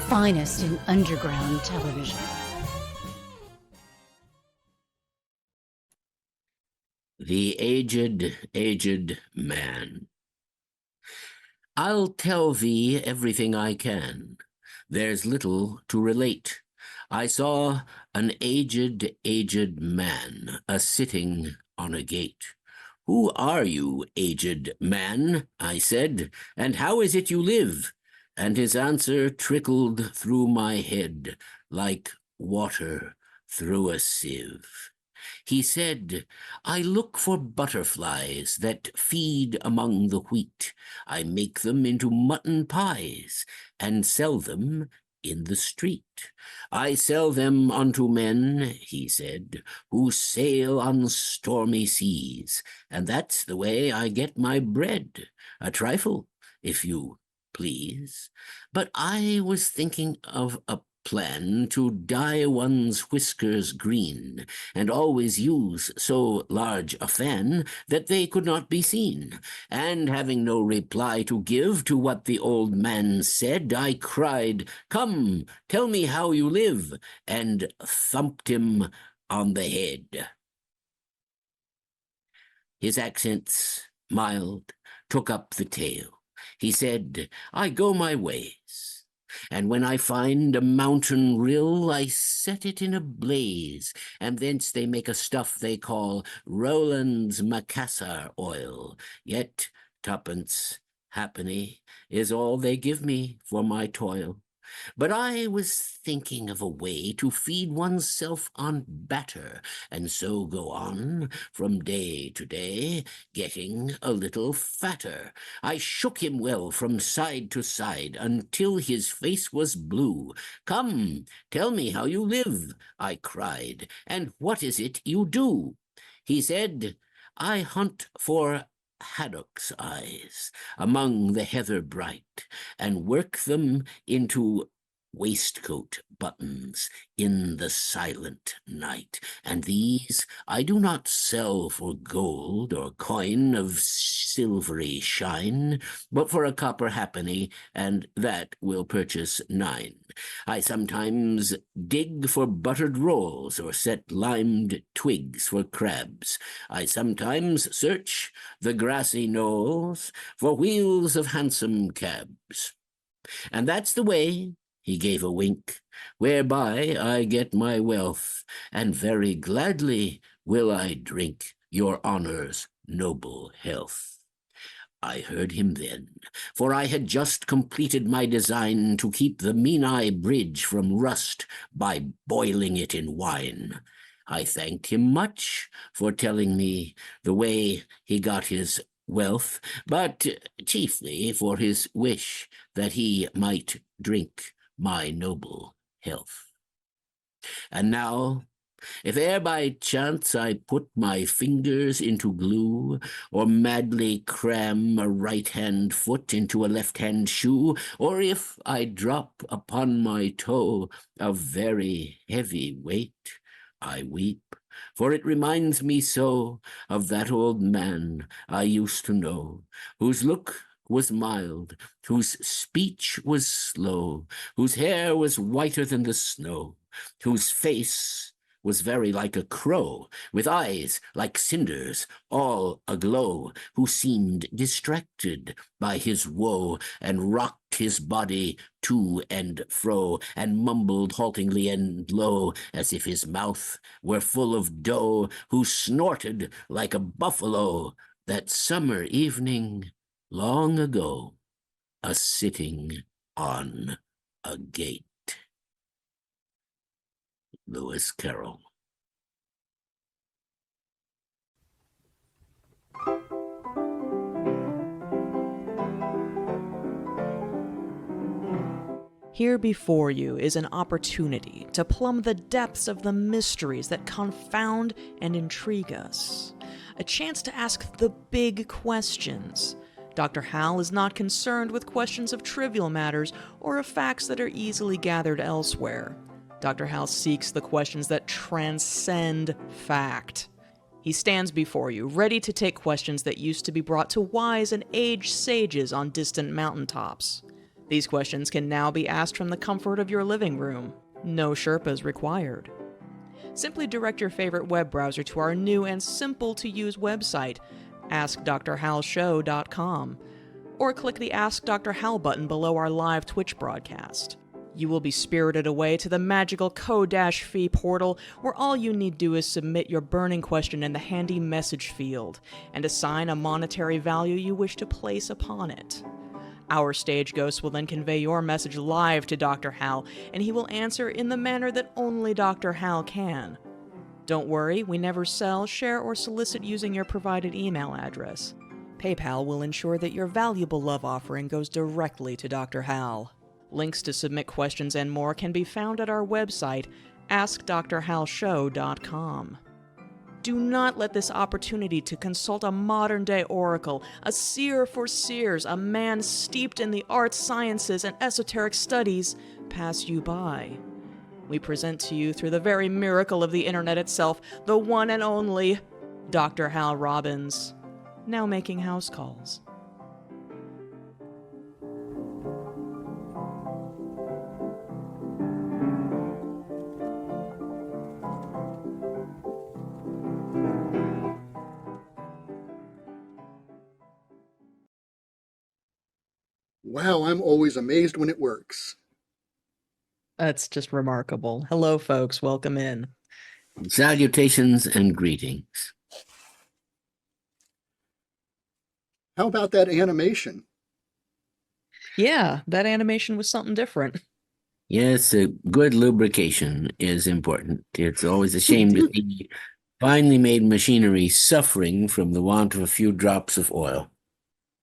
finest in underground television. The aged man. I'll tell thee everything I can. There's little to relate. I saw an aged man a-sitting on a gate. "Who are you, aged man?" I said, "and how is it you live?" And his answer trickled through my head like water through a sieve. He said, "I look for butterflies that feed among the wheat. I make them into mutton pies and sell them in the street. I sell them unto men," he said, "who sail on stormy seas, and that's the way I get my bread. A trifle, if you please. But I was thinking of a plan to dye one's whiskers green, and always use so large a fan that they could not be seen. And having no reply to give to what the old man said, I cried, 'Come, tell me how you live,' and thumped him on the head." His accents, mild, took up the tale. He said, "I go my ways, and when I find a mountain rill, I set it in a blaze, and thence they make a stuff they call Rowland's Macassar oil. Yet 2.5 halfpenny is all they give me for my toil. But I was thinking of a way to feed oneself on batter, and so go on from day to day, getting a little fatter." I shook him well from side to side until his face was blue. "Come, tell me how you live," I cried, "and what is it you do?" He said, "I hunt for haddock's eyes among the heather bright, and work them into waistcoat buttons in the silent night. And these I do not sell for gold or coin of silvery shine, but for a copper halfpenny, and that will purchase 9. I sometimes dig for buttered rolls, or set limed twigs for crabs. I sometimes search the grassy knolls for wheels of hansom cabs. And that's the way," he gave a wink, "whereby I get my wealth, and very gladly will I drink your honor's noble health." I heard him then, for I had just completed my design to keep the Menai Bridge from rust by boiling it in wine. I thanked him much for telling me the way he got his wealth, but chiefly for his wish that he might drink my noble health. And now, if e'er by chance I put my fingers into glue, or madly cram a right-hand foot into a left-hand shoe, or if I drop upon my toe a very heavy weight, I weep, for it reminds me so of that old man I used to know, whose look was mild, whose speech was slow, whose hair was whiter than the snow, whose face was very like a crow, with eyes like cinders, all aglow, who seemed distracted by his woe, and rocked his body to and fro, and mumbled haltingly and low, as if his mouth were full of dough, who snorted like a buffalo that summer evening long ago, a-sitting on a gate. Lewis Carroll. Here before you is an opportunity to plumb the depths of the mysteries that confound and intrigue us. A chance to ask the big questions. Dr. Hal is not concerned with questions of trivial matters or of facts that are easily gathered elsewhere. Dr. Hal seeks the questions that transcend fact. He stands before you, ready to take questions that used to be brought to wise and aged sages on distant mountaintops. These questions can now be asked from the comfort of your living room. No Sherpas required. Simply direct your favorite web browser to our new and simple-to-use website, AskDrHalShow.com, or click the Ask Dr. Hal button below our live Twitch broadcast. You will be spirited away to the magical Co-Fee portal, where all you need do is submit your burning question in the handy message field, and assign a monetary value you wish to place upon it. Our stage ghost will then convey your message live to Dr. Hal, and he will answer in the manner that only Dr. Hal can. Don't worry, we never sell, share, or solicit using your provided email address. PayPal will ensure that your valuable love offering goes directly to Dr. Hal. Links to submit questions and more can be found at our website, AskDrHalShow.com. Do not let this opportunity to consult a modern-day oracle, a seer for seers, a man steeped in the arts, sciences, and esoteric studies, pass you by. We present to you, through the very miracle of the internet itself, the one and only Dr. Hal Robins, now making house calls. Wow, I'm always amazed when it works. That's just remarkable. Hello, folks. Welcome in. Salutations and greetings. How about that animation? Yeah, that animation was something different. Yes, a good lubrication is important. It's always a shame to see finely made machinery suffering from the want of a few drops of oil.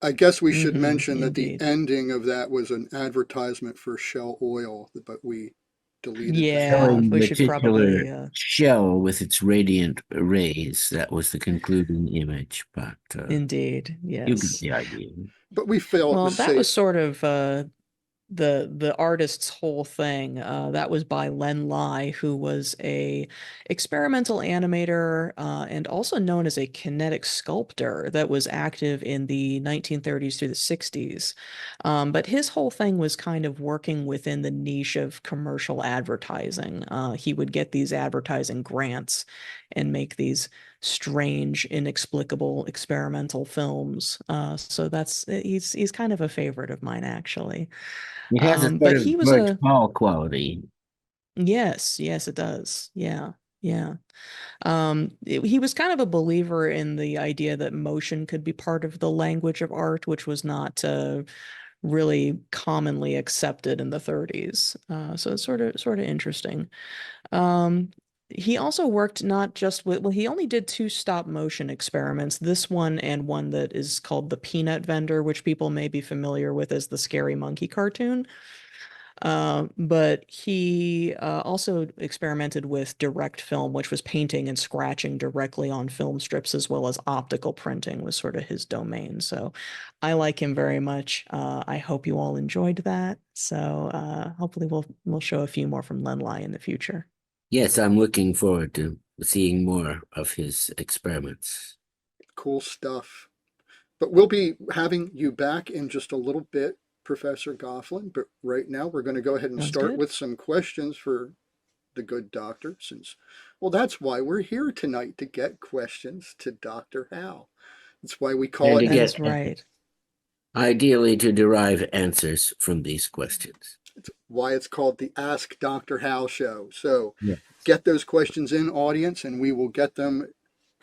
I guess we should mention indeed. that the ending of that was an advertisement for Shell Oil, but we deleted Yeah, Showing we the should titular probably... shell with its radiant rays. That was the concluding image, but Indeed, you get yes. the idea. But we felt Well, it was that safe. was sort of the artist's whole thing. That was by Len Lai, who was a experimental animator and also known as a kinetic sculptor that was active in the 1930s through the 60s. But his whole thing was kind of working within the niche of commercial advertising. He would get these advertising grants and make these strange, inexplicable experimental films. So he's kind of a favorite of mine, actually. It has a But sort he of was George Paul quality. Yes, it does. Yeah. He was kind of a believer in the idea that motion could be part of the language of art, which was not really commonly accepted in the 30s. So it's sort of interesting. He also worked not just with, well, he only did 2 stop motion experiments, this one and one that is called The Peanut Vendor, which people may be familiar with as the Scary Monkey cartoon. But he also experimented with direct film, which was painting and scratching directly on film strips, as well as optical printing was sort of his domain. So I like him very much. I hope you all enjoyed that. So hopefully we'll show a few more from Len Lai in the future. Yes, I'm looking forward to seeing more of his experiments. Cool stuff. But we'll be having you back in just a little bit, Professor Gofflin. But right now we're going to go ahead and start with some questions for the good doctor, since, well, that's why we're here tonight, to get questions to Dr. Hal. That's why we call it. That's right. Ideally, to derive answers from these questions. It's why it's called the Ask Dr. Hal Show. So get those questions in, audience, and we will get them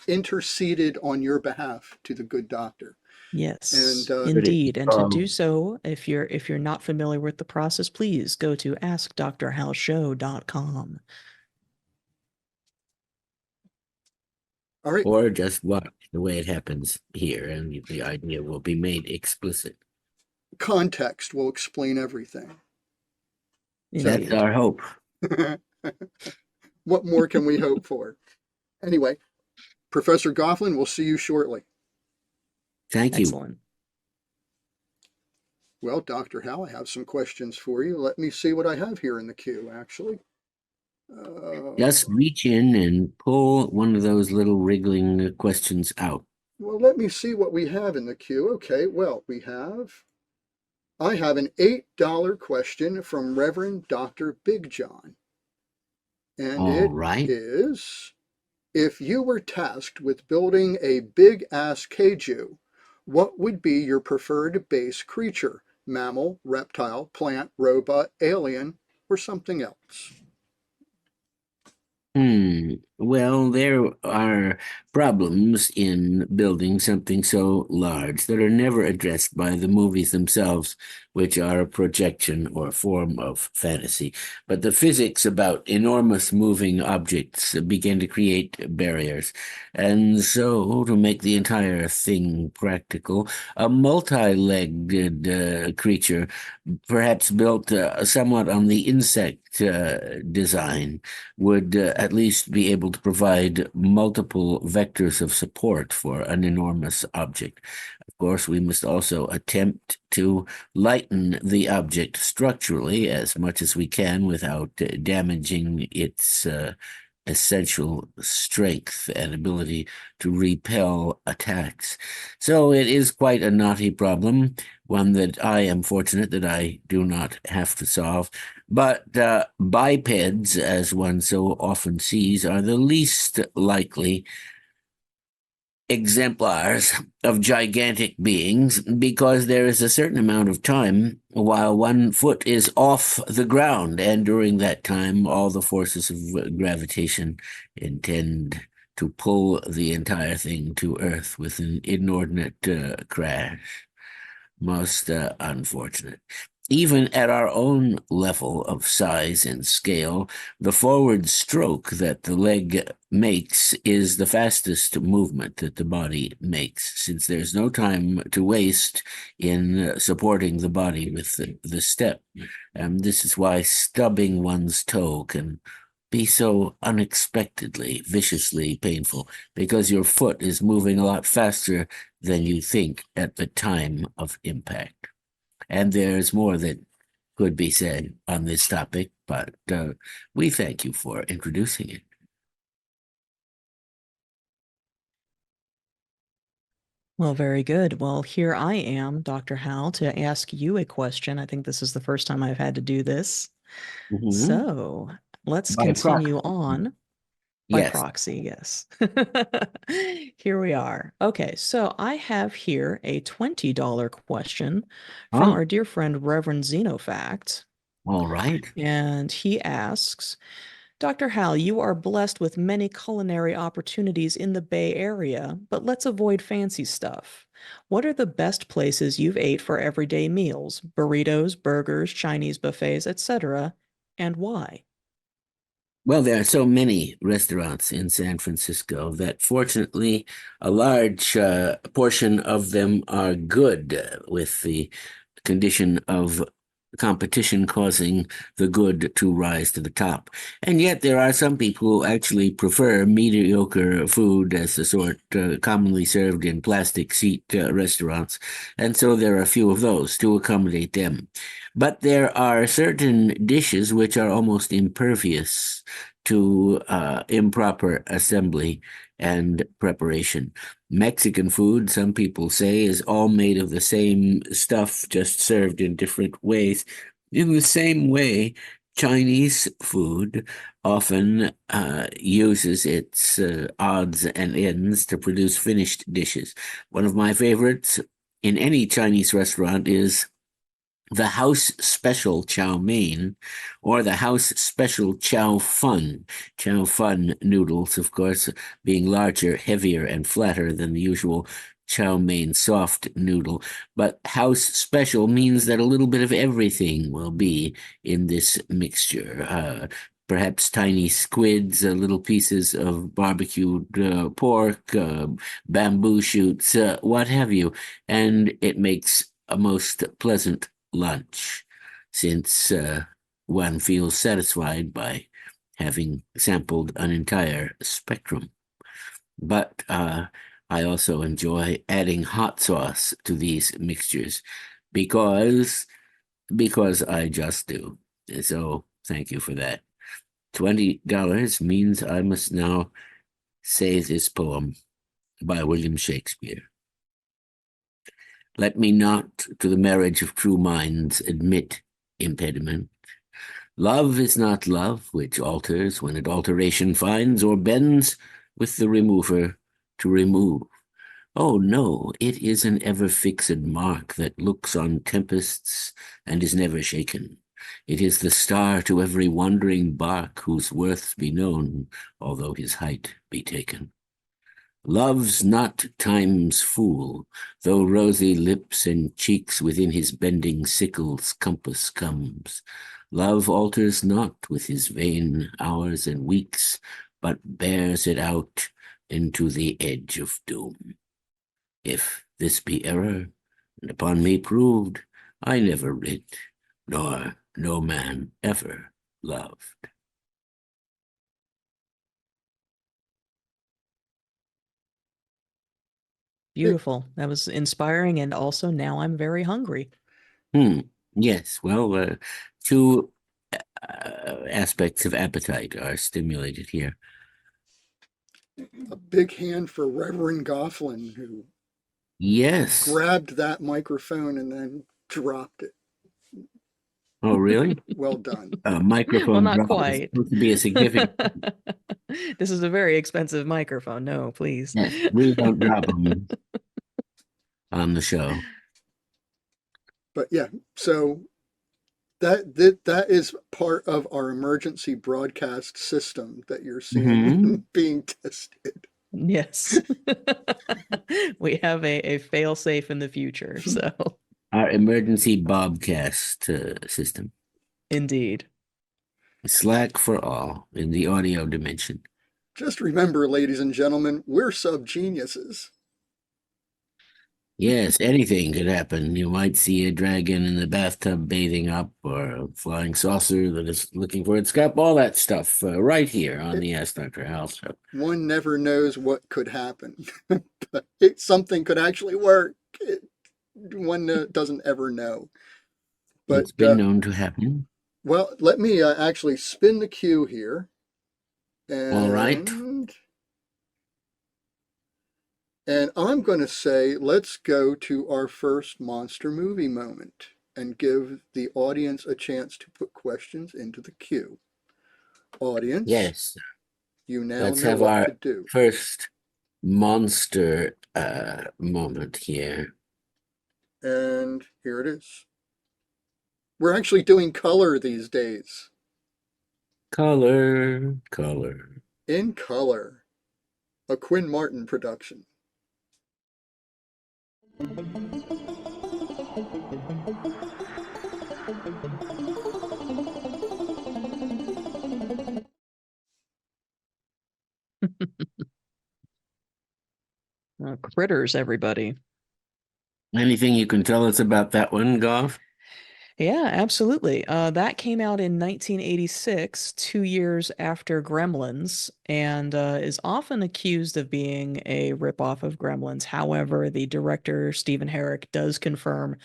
interceded on your behalf to the good doctor. Yes, and indeed. And to do so, if you're not familiar with the process, please go to AskDrHalShow.com. All right. Or just watch the way it happens here, and the idea will be made explicit. Context will explain everything. Indeed. That's our hope. What more can we hope for? Anyway, Professor Gofflin, we'll see you shortly. Thank you. Excellent. Well, Dr. Hal, I have some questions for you. Let me see what I have here in the queue, actually. Just reach in and pull one of those little wriggling questions out. Well, let me see what we have in the queue. Okay, well, we have I have an $8 question from Reverend Dr. Big John. And All it right. is, if you were tasked with building a big-ass kaiju, what would be your preferred base creature? Mammal, reptile, plant, robot, alien, or something else? Well, there are problems in building something so large that are never addressed by the movies themselves, which are a projection or form of fantasy. But the physics about enormous moving objects begin to create barriers. And so, to make the entire thing practical, a multi-legged creature, perhaps built somewhat on the insect design, would at least be able to provide multiple vectors of support for an enormous object. Of course, we must also attempt to lighten the object structurally as much as we can without damaging its essential strength and ability to repel attacks. So it is quite a knotty problem, one that I am fortunate that I do not have to solve. But bipeds, as one so often sees, are the least likely exemplars of gigantic beings because there is a certain amount of time while one foot is off the ground, and during that time all the forces of gravitation intend to pull the entire thing to earth with an inordinate crash. Most unfortunate. Even at our own level of size and scale, the forward stroke that the leg makes is the fastest movement that the body makes, since there's no time to waste in supporting the body with the step. This is why stubbing one's toe can be so unexpectedly, viciously painful, because your foot is moving a lot faster than you think at the time of impact. And there's more that could be said on this topic, but we thank you for introducing it. Well, very good. Well, here I am, Dr. Hal, to ask you a question. I think this is the first time I've had to do this. So let's By continue proxy. on. By Yes. proxy, yes. Here we are. Okay, so I have here a $20 question from our dear friend Reverend Xenofact. All right. And he asks, Dr. Hal, you are blessed with many culinary opportunities in the Bay Area, but let's avoid fancy stuff. What are the best places you've ate for everyday meals? Burritos, burgers, Chinese buffets, etc., and why? Well, there are so many restaurants in San Francisco that fortunately a large portion of them are good, with the condition of competition causing the good to rise to the top. And yet there are some people who actually prefer mediocre food as the sort commonly served in plastic seat restaurants. And so there are a few of those to accommodate them. But there are certain dishes which are almost impervious to improper assembly and preparation. Mexican food, some people say, is all made of the same stuff, just served in different ways. In the same way, Chinese food often uses its odds and ends to produce finished dishes. One of my favorites in any Chinese restaurant is the house special chow mein, or the house special chow fun. Chow fun noodles, of course, being larger, heavier, and flatter than the usual chow mein soft noodle. But house special means that a little bit of everything will be in this mixture. Perhaps tiny squids, little pieces of barbecued pork, bamboo shoots, what have you. And it makes a most pleasant lunch, since one feels satisfied by having sampled an entire spectrum. But I also enjoy adding hot sauce to these mixtures because I just do. So thank you for that. $20 means I must now say this poem by William Shakespeare. Let me not to the marriage of true minds admit impediment. Love is not love, which alters when it alteration finds, or bends with the remover to remove. Oh, no, it is an ever-fixed mark that looks on tempests and is never shaken. It is the star to every wandering bark whose worth be known, although his height be taken. Love's not time's fool, though rosy lips and cheeks within his bending sickle's compass comes. Love alters not with his vain hours and weeks, but bears it out into the edge of doom. If this be error, and upon me proved, I never writ, nor no man ever loved. Beautiful. That was inspiring, and also now I'm very hungry. Yes, well, two aspects of appetite are stimulated here. A big hand for Reverend Gofflin, who grabbed that microphone and then dropped it. Oh, really? Well done. Microphone well, not drop quite. is supposed to be a significant. This is a very expensive microphone. No, please. Yes, we don't drop them on the show. But yeah, so that is part of our emergency broadcast system that you're seeing being tested. Yes. We have a fail-safe in the future, so. Our emergency bobcast system. Indeed. Slack for all in the audio dimension. Just remember, ladies and gentlemen, we're sub-geniuses. Yes, anything could happen. You might see a dragon in the bathtub bathing up, or a flying saucer that is looking for its scalp, all that stuff right here on the Ask Dr. Hal show. One never knows what could happen. Something could actually work. One doesn't ever know. But it's been known to happen. Well, let me actually spin the cue here. And, all right. And I'm going to say, let's go to our first monster movie moment and give the audience a chance to put questions into the queue. Audience, yes, you now let's know have what our to do. First monster moment here. And here it is. We're actually doing color these days. Color. In Color, a Quinn Martin production. Critters, everybody. Anything you can tell us about that one, Goff? Yeah, absolutely. That came out in 1986, 2 years after Gremlins, and is often accused of being a ripoff of Gremlins. However, the director, Stephen Herrick, does confirm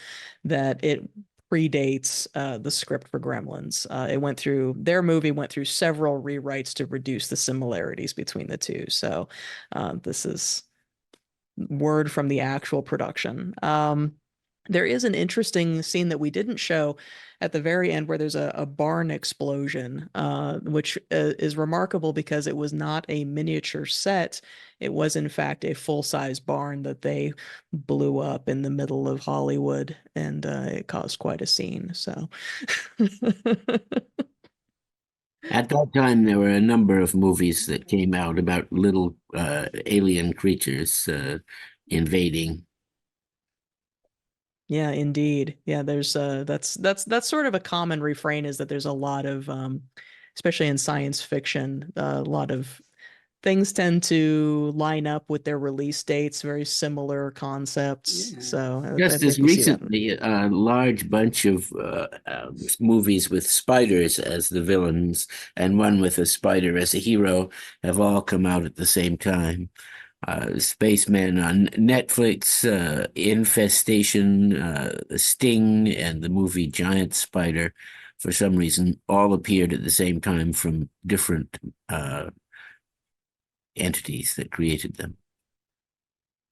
that it predates the script for Gremlins. Their movie went through several rewrites to reduce the similarities between the two. So this is word from the actual production. There is an interesting scene that we didn't show at the very end where there's a barn explosion, which is remarkable because it was not a miniature set. It was, in fact, a full-size barn that they blew up in the middle of Hollywood, and it caused quite a scene. So. At that time, there were a number of movies that came out about little alien creatures invading. Yeah, indeed. Yeah, there's that's sort of a common refrain, is that there's a lot of especially in science fiction, a lot of things tend to line up with their release dates, very similar concepts. Yeah. So just as recently, a large bunch of movies with spiders as the villains and one with a spider as a hero have all come out at the same time. Spaceman on Netflix, Infestation, Sting, and the movie Giant Spider, for some reason, all appeared at the same time from different entities that created them.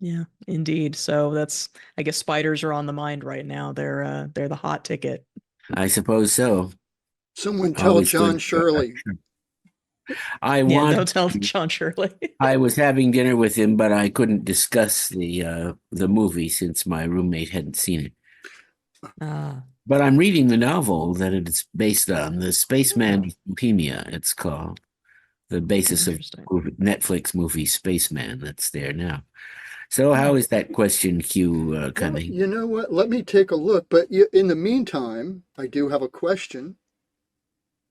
Yeah, indeed. So that's, I guess spiders are on the mind right now. They're the hot ticket. I suppose so. Someone tell Always John good. Shirley. I Yeah, want. don't tell John Shirley. I was having dinner with him, but I couldn't discuss the movie since my roommate hadn't seen it. Ah, But I'm reading the novel that it's based on, The Spaceman Leukemia, it's called. The basis of interesting. Netflix movie Spaceman that's there now. So how is that question Q Well, coming? you know what? Let me take a look. But in the meantime, I do have a question.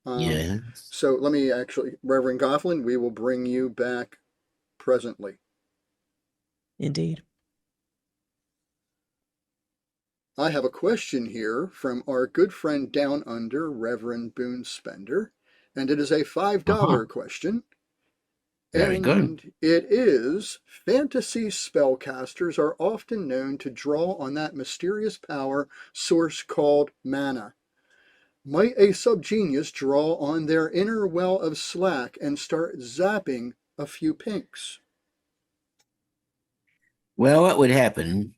Yes. So let me actually, Reverend Gofflin, we will bring you back presently. Indeed. I have a question here from our good friend down under, Reverend Boone Spender, and it is a $5 question. Very good. And it is, fantasy spellcasters are often known to draw on that mysterious power source called mana. Might a subgenius draw on their inner well of slack and start zapping a few pinks? Well, what would happen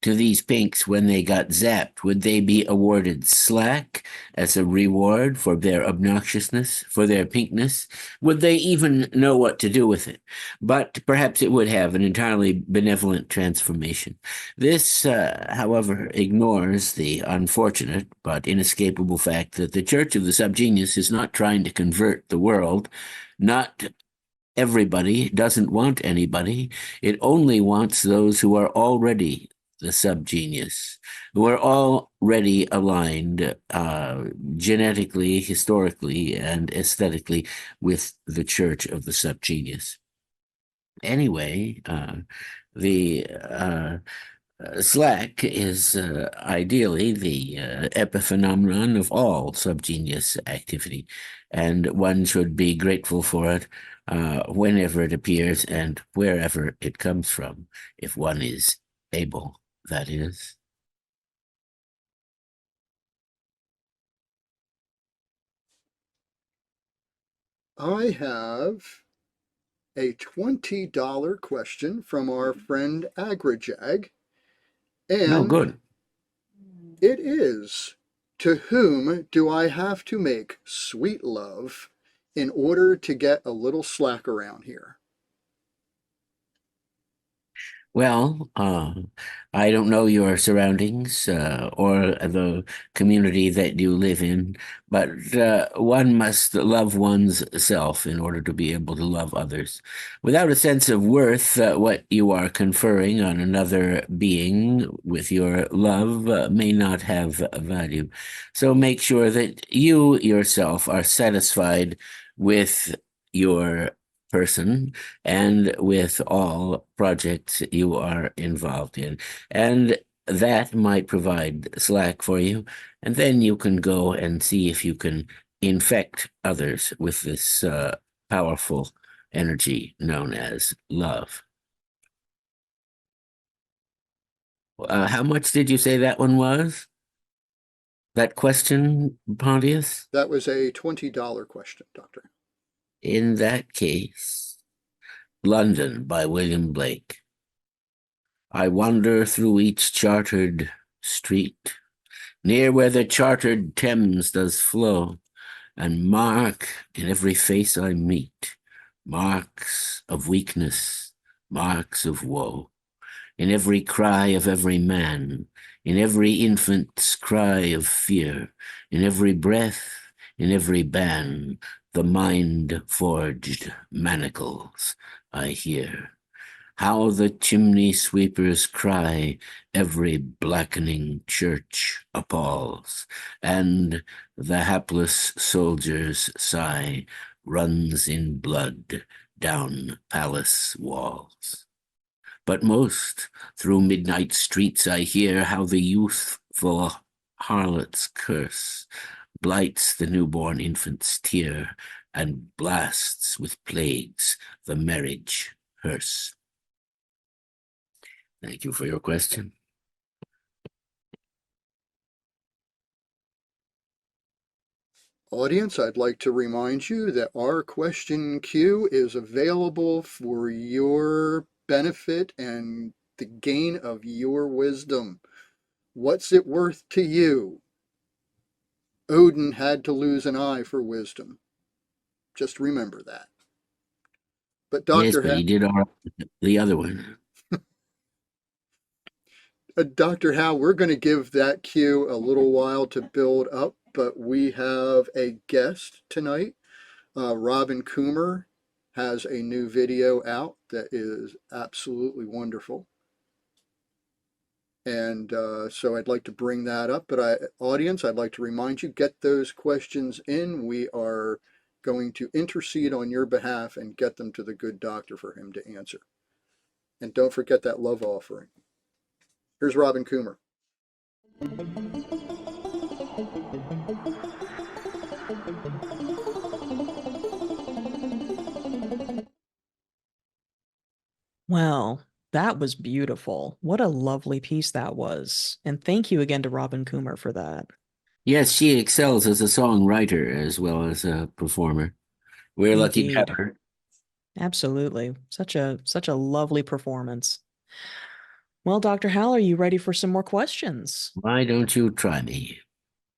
to these pinks when they got zapped? Would they be awarded slack as a reward for their obnoxiousness, for their pinkness? Would they even know what to do with it? But perhaps it would have an entirely benevolent transformation. This, however, ignores the unfortunate but inescapable fact that the Church of the Subgenius is not trying to convert the world, not everybody, doesn't want anybody. It only wants those who are already the subgenius, who are already aligned genetically, historically, and aesthetically with the Church of the Subgenius. Anyway, the slack is ideally the epiphenomenon of all subgenius activity, and one should be grateful for it whenever it appears and wherever it comes from, if one is able, that is. I have a $20 question from our friend Agrajag, No, and good. it is, to whom do I have to make sweet love in order to get a little slack around here? Well, I don't know your surroundings or the community that you live in, but one must love one's self in order to be able to love others. Without a sense of worth, what you are conferring on another being with your love may not have value. So make sure that you yourself are satisfied with your person and with all projects you are involved in. And that might provide slack for you. And then you can go and see if you can infect others with this powerful energy known as love. How much did you say that one was? That question, Pontius? That was a $20 question, Doctor. In that case, London by William Blake. I wander through each chartered street, near where the chartered Thames does flow, and mark in every face I meet marks of weakness, marks of woe, in every cry of every man, in every infant's cry of fear, in every breath, in every ban, the mind-forged manacles I hear. How the chimney sweepers cry, every blackening church appalls, and the hapless soldier's sigh runs in blood down palace walls. But most through midnight streets I hear how the youthful harlot's curse blights the newborn infant's tear and blasts with plagues the marriage hearse. Thank you for your question. Audience, I'd like to remind you that our question queue is available for your benefit and the gain of your wisdom. What's it worth to you? Odin had to lose an eye for wisdom. Just remember that. But Yes, Dr. but he did all right with the other one. Dr. Howe, we're going to give that cue a little while to build up, but we have a guest tonight. Robin Coomer has a new video out that is absolutely wonderful. And so I'd like to bring that up. But audience, I'd like to remind you, get those questions in. We are going to intercede on your behalf and get them to the good doctor for him to answer. And don't forget that love offering. Here's Robin Coomer. Well, that was beautiful. What a lovely piece that was. And thank you again to Robin Coomer for that. Yes, she excels as a songwriter as well as a performer. We're lucky to have Indeed. her. Absolutely. Such a lovely performance. Well, Dr. Hal, are you ready for some more questions? Why don't you try me?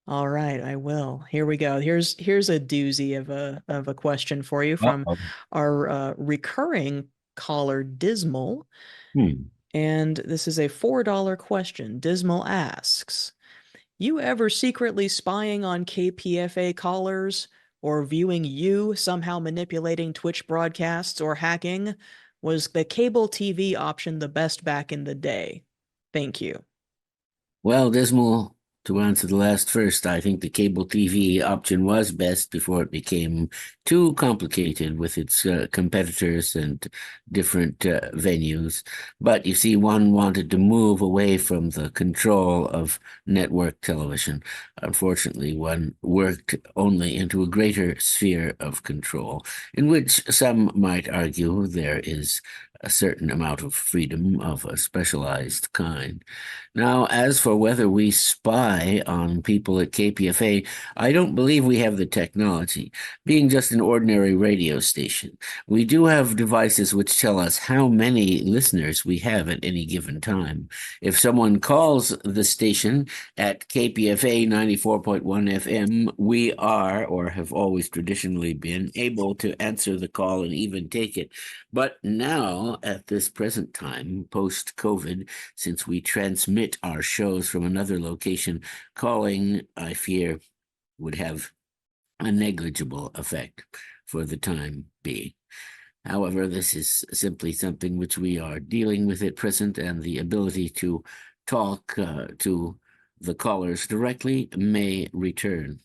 All right, I will. Here we go. Here's a doozy of a question for you from our recurring caller, Dismal. And this is a $4 question. Dismal asks, you ever secretly spying on KPFA callers or viewing you somehow manipulating Twitch broadcasts or hacking? Was the cable TV option the best back in the day? Thank you. Well, Dismal, to answer the last first, I think the cable TV option was best before it became too complicated with its competitors and different venues. But you see, one wanted to move away from the control of network television. Unfortunately, one worked only into a greater sphere of control, in which some might argue there is a certain amount of freedom of a specialized kind. Now, as for whether we spy on people at KPFA, I don't believe we have the technology. Being just an ordinary radio station, we do have devices which tell us how many listeners we have at any given time. If someone calls the station at KPFA 94.1 FM, we are, or have always traditionally been, able to answer the call and even take it. But now, at this present time, post-COVID, since we transmit our shows from another location, calling, I fear, would have a negligible effect for the time being. However, this is simply something which we are dealing with at present, and the ability to talk to the callers directly may return.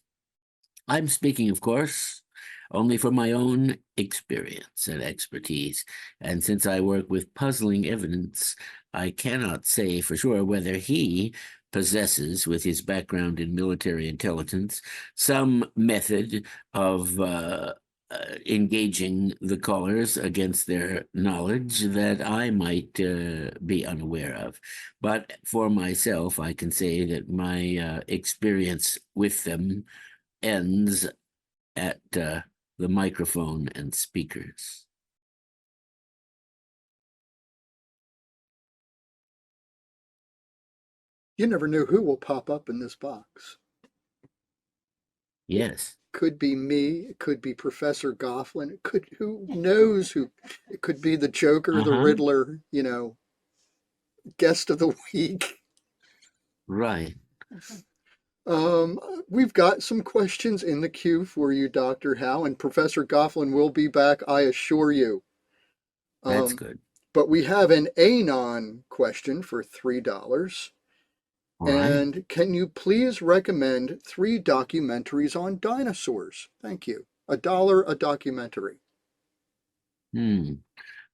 I'm speaking, of course, only from my own experience and expertise, and since I work with puzzling evidence, I cannot say for sure whether he possesses, with his background in military intelligence, some method of engaging the callers against their knowledge that I might be unaware of. But for myself, I can say that my experience with them ends at the microphone and speakers. You never know who will pop up in this box. Yes. Could be me. It could be Professor Gofflin. It could, who knows who? It could be the Joker, the Riddler, guest of the week. Right. We've got some questions in the queue for you, Dr. Howe, and Professor Gofflin will be back, I assure you. That's good. But we have an Anon question for $3. And can you please recommend 3 documentaries on dinosaurs? Thank you. $1 a documentary.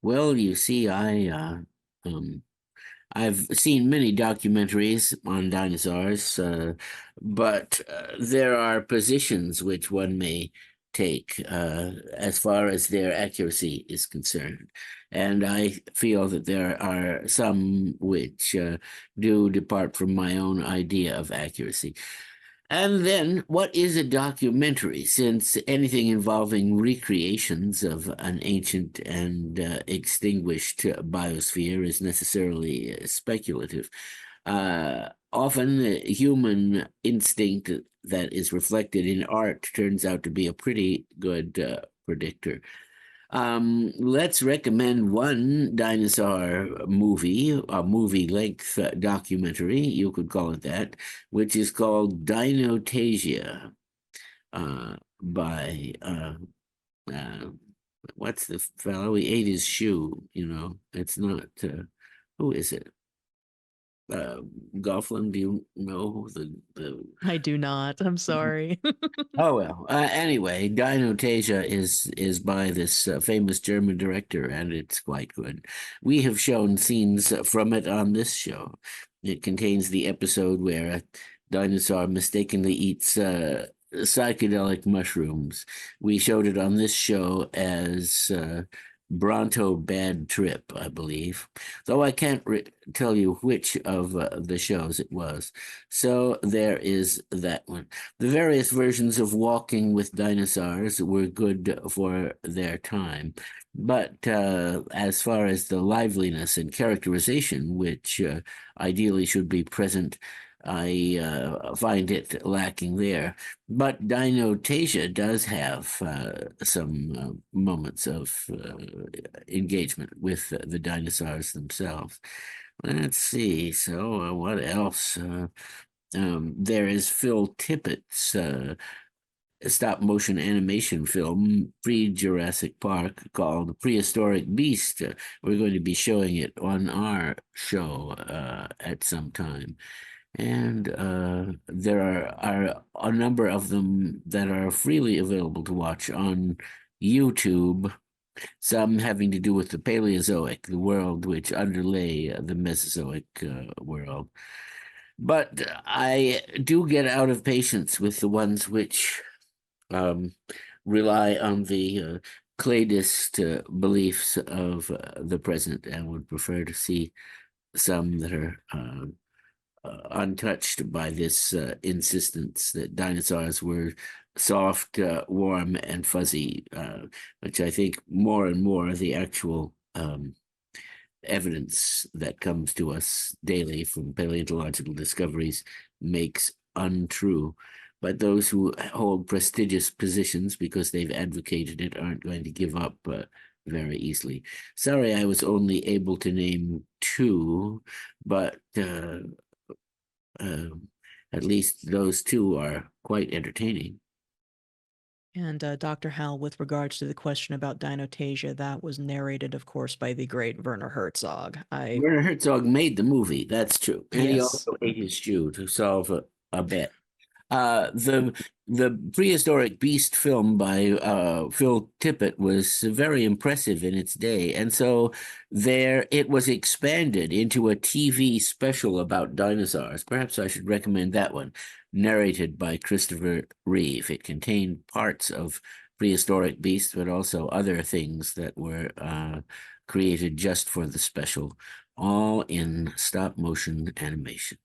Well, you see, I've seen many documentaries on dinosaurs, but there are positions which one may take as far as their accuracy is concerned. And I feel that there are some which do depart from my own idea of accuracy. And then, what is a documentary? Since anything involving recreations of an ancient and extinguished biosphere is necessarily speculative, often human instinct that is reflected in art turns out to be a pretty good predictor. Let's recommend one dinosaur movie, a movie-length documentary, you could call it that, which is called Dinotasia, by what's the fellow? He ate his shoe. It's not. Who is it? Gofflin, do you know the I do not. I'm sorry. Oh well. Anyway, Dinotasia is by this famous German director, and it's quite good. We have shown scenes from it on this show. It contains the episode where a dinosaur mistakenly eats psychedelic mushrooms. We showed it on this show as Bronto Bad Trip, I believe, though I can't tell you which of the shows it was. So there is that one. The various versions of Walking with Dinosaurs were good for their time. But as far as the liveliness and characterization, which ideally should be present, I find it lacking there. But Dinotasia does have some moments of engagement with the dinosaurs themselves. Let's see. So, what else? There is Phil Tippett's stop motion animation film, pre-Jurassic Park, called Prehistoric Beast. We're going to be showing it on our show at some time. And there are a number of them that are freely available to watch on YouTube, some having to do with the Paleozoic, the world which underlay the Mesozoic world. But I do get out of patience with the ones which rely on the cladist beliefs of the present, and would prefer to see some that are untouched by this insistence that dinosaurs were soft, warm, and fuzzy, which I think more and more the actual evidence that comes to us daily from paleontological discoveries makes untrue. But those who hold prestigious positions because they've advocated it aren't going to give up very easily. Sorry, I was only able to name two, but at least those two are quite entertaining. And Dr. Hal, with regards to the question about Dinotasia, that was narrated, of course, by the great Werner Herzog. Werner Herzog made the movie, that's true. And he Yes. also ate his shoe to solve a bet. The Prehistoric Beast film by Phil Tippett was very impressive in its day, and so it was expanded into a TV special about dinosaurs. Perhaps I should recommend that one, narrated by Christopher Reeve. It contained parts of Prehistoric Beast, but also other things that were created just for the special, all in stop motion animation.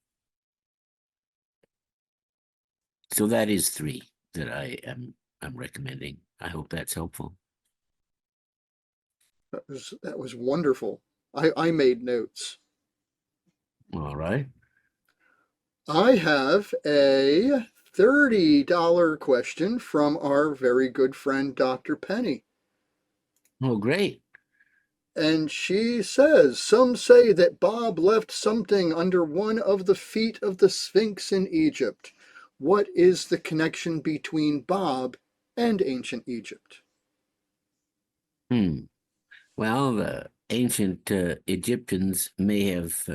So that is 3 that I'm recommending. I hope that's helpful. That was wonderful. I made notes. All right. I have a $30 question from our very good friend, Dr. Penny. Oh, great. And she says, some say that Bob left something under one of the feet of the Sphinx in Egypt. What is the connection between Bob and ancient Egypt? Well, the ancient Egyptians may have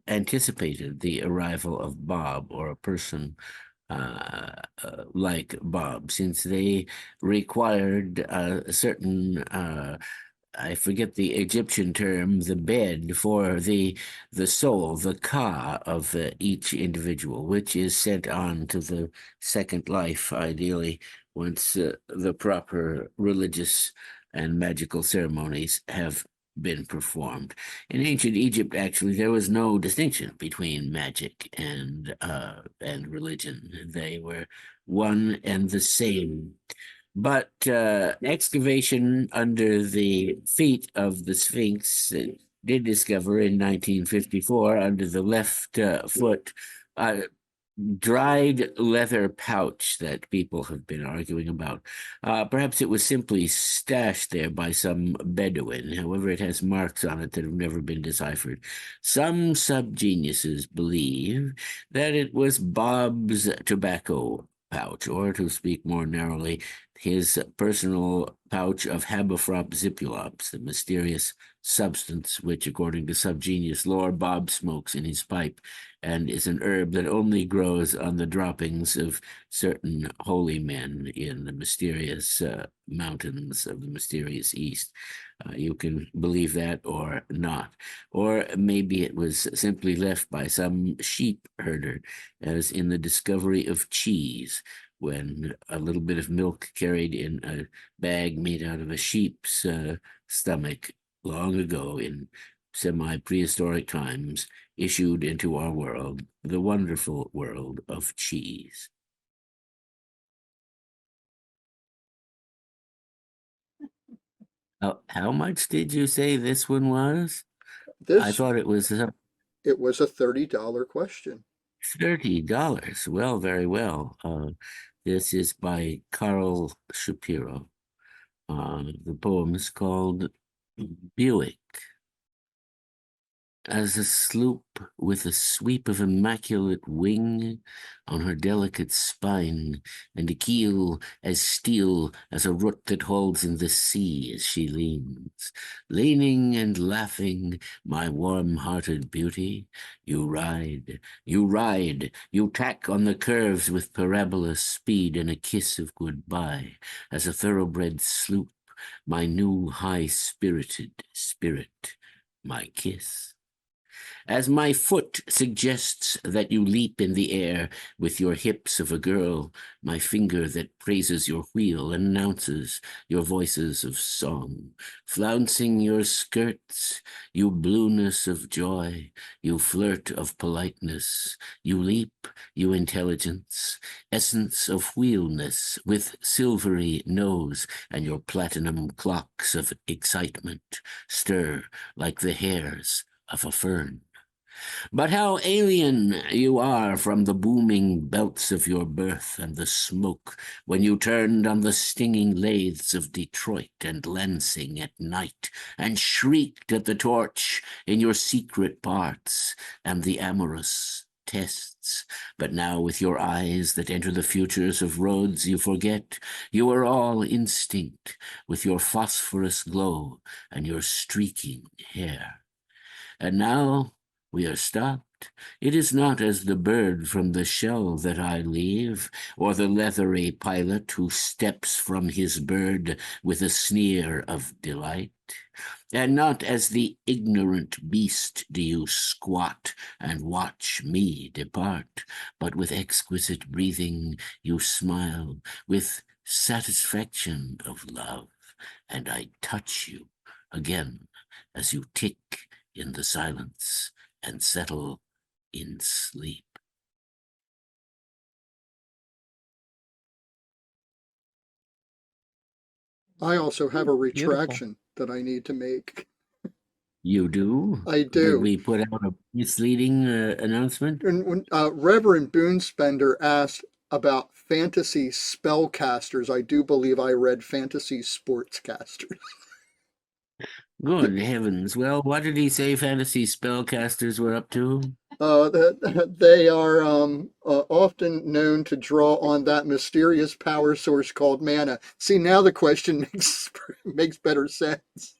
anticipated the arrival of Bob, or a person like Bob, since they required a certain I forget the Egyptian term, the bed for the soul, the ka of each individual, which is sent on to the second life, ideally, once the proper religious and magical ceremonies have been performed. In ancient Egypt, actually, there was no distinction between magic and religion. They were one and the same. But excavation under the feet of the Sphinx did discover in 1954 under the left foot dried leather pouch that people have been arguing about. Perhaps it was simply stashed there by some Bedouin. However, it has marks on it that have never been deciphered. Some subgeniuses believe that it was Bob's tobacco pouch, or to speak more narrowly, his personal pouch of Habafrop zipulops, the mysterious substance which, according to subgenius lore, Bob smokes in his pipe and is an herb that only grows on the droppings of certain holy men in the mysterious mountains of the mysterious East. You can believe that or not. Or maybe it was simply left by some sheep herder, as in the discovery of cheese, when a little bit of milk carried in a bag made out of a sheep's stomach long ago in semi-prehistoric times issued into our world, the wonderful world of cheese. How much did you say this one was? I thought it was a $30 question. $30. Well, very well. This is by Carl Shapiro. The poem is called Buick. As a sloop with a sweep of immaculate wing on her delicate spine, and a keel as steel as a root that holds in the sea as she leans. Leaning and laughing, my warm-hearted beauty, you ride, you tack on the curves with parabola speed and a kiss of goodbye, as a thoroughbred sloop, my new high-spirited spirit, my kiss. As my foot suggests that you leap in the air with your hips of a girl, my finger that praises your wheel announces your voices of song, flouncing your skirts, you blueness of joy, you flirt of politeness, you leap, you intelligence, essence of wheelness with silvery nose, and your platinum clocks of excitement stir like the hairs of a fern. But how alien you are from the booming belts of your birth and the smoke when you turned on the stinging lathes of Detroit and Lansing at night and shrieked at the torch in your secret parts and the amorous tests. But now with your eyes that enter the futures of roads you forget, you are all instinct with your phosphorus glow and your streaking hair. And now we are stopped. It is not as the bird from the shell that I leave, or the leathery pilot who steps from his bird with a sneer of delight. And not as the ignorant beast do you squat and watch me depart, but with exquisite breathing you smile with satisfaction of love, and I touch you again as you tick in the silence and settle in sleep. I also have a retraction that I need to make. You do? I do. Did we put out a misleading announcement? When Reverend Boonspender asked about fantasy spellcasters, I do believe I read fantasy sportscasters. Good heavens. Well, what did he say fantasy spellcasters were up to? They are often known to draw on that mysterious power source called mana. See, now the question makes better sense.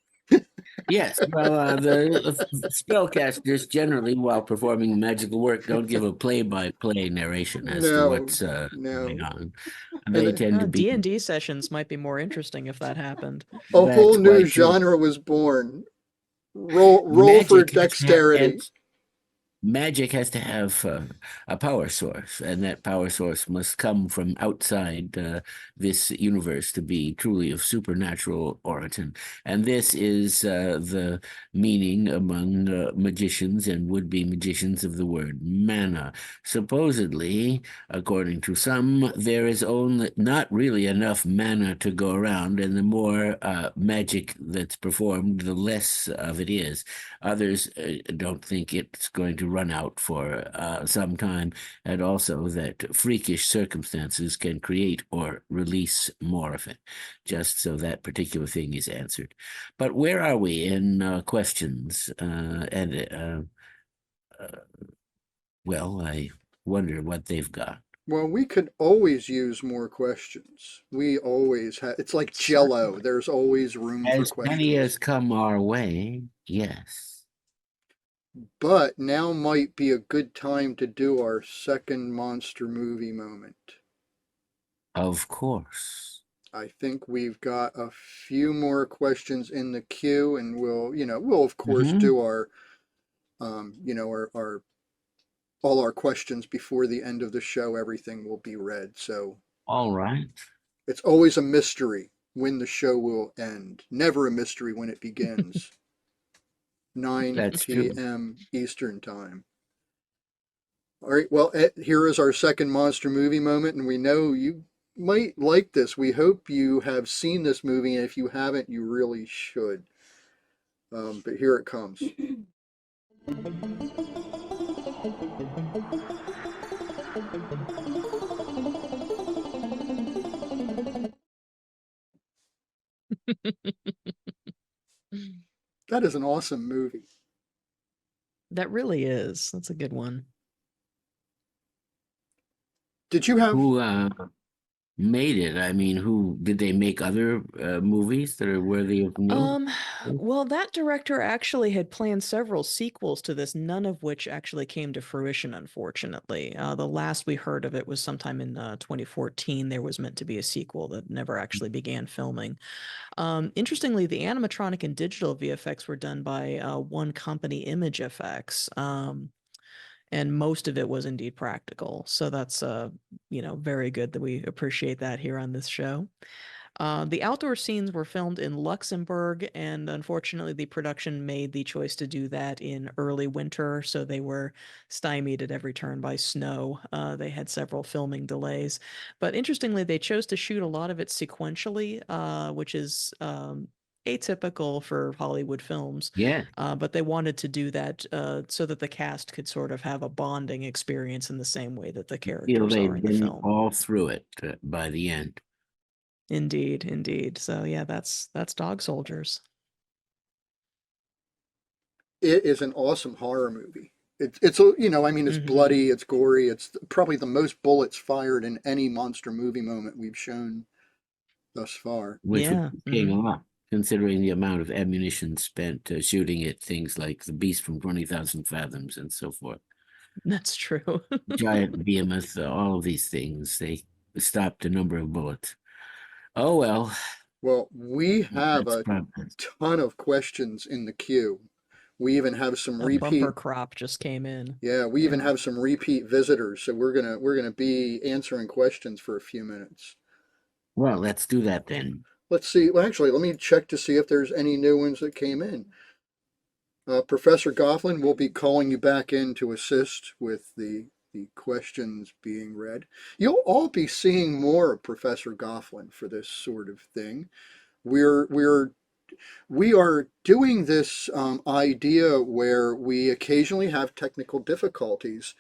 Yes, well, the spellcasters generally, while performing magical work, don't give a play-by-play narration as to what's going on. They tend to be D&D sessions might be more interesting if that happened. A whole new genre was born. Roll for dexterity. magic has to have a power source, and that power source must come from outside this universe to be truly of supernatural origin. And this is the meaning among magicians and would-be magicians of the word mana. Supposedly, according to some, there is only not really enough mana to go around, and the more magic that's performed, the less of it is. Others don't think it's going to run out for some time, and also that freakish circumstances can create or release more of it, just so that particular thing is answered. But where are we in questions? Well, I wonder what they've got. Well, we could always use more questions. We always have. It's like Jello. Certainly. There's always room for As many questions. as come our way, yes. But now might be a good time to do our second monster movie moment. Of course. I think we've got a few more questions in the queue, and we'll of course do our, our all our questions before the end of the show. Everything will be read. So All right. it's always a mystery when the show will end. Never a mystery when it begins. 9 That's true. p.m. Eastern Time. All right, well, here is our second monster movie moment, and we know you might like this. We hope you have seen this movie, and if you haven't, you really should. But here it comes. That is an awesome movie. That really is. That's a good one. Did you have... Who made it? I mean, who did they make other movies that are worthy of note? Well, that director actually had planned several sequels to this, none of which actually came to fruition, unfortunately. The last we heard of it was sometime in 2014. There was meant to be a sequel that never actually began filming. Interestingly, the animatronic and digital VFX were done by one company, Image Effects. And most of it was indeed practical. So that's, very good that we appreciate that here on this show. The outdoor scenes were filmed in Luxembourg, and unfortunately the production made the choice to do that in early winter, so they were stymied at every turn by snow. They had several filming delays. But interestingly, they chose to shoot a lot of it sequentially, which is atypical for Hollywood films. Yeah. But they wanted to do that so that the cast could sort of have a bonding experience in the same way that the characters are in the film. All through it by the end. Indeed, indeed. So yeah, that's Dog Soldiers. It is an awesome horror movie. It's bloody, it's gory, it's probably the most bullets fired in any monster movie moment we've shown thus far. Which would be paying a lot, considering the amount of ammunition spent shooting at things like the Beast from 20,000 Fathoms and so forth. That's true. Giant behemoth, all of these things, they stopped a number of bullets. Oh, well. Well, we have a ton of questions in the queue. We even have some repeat bumper crop just came in. Yeah, we even have some repeat visitors, so we're gonna be answering questions for a few minutes. Well, let's do that then. Let's see. Well, actually, let me check to see if there's any new ones that came in. Professor Gofflin will be calling you back in to assist with the questions being read. You'll all be seeing more of Professor Gofflin for this sort of thing. We are doing this idea where we occasionally have technical difficulties,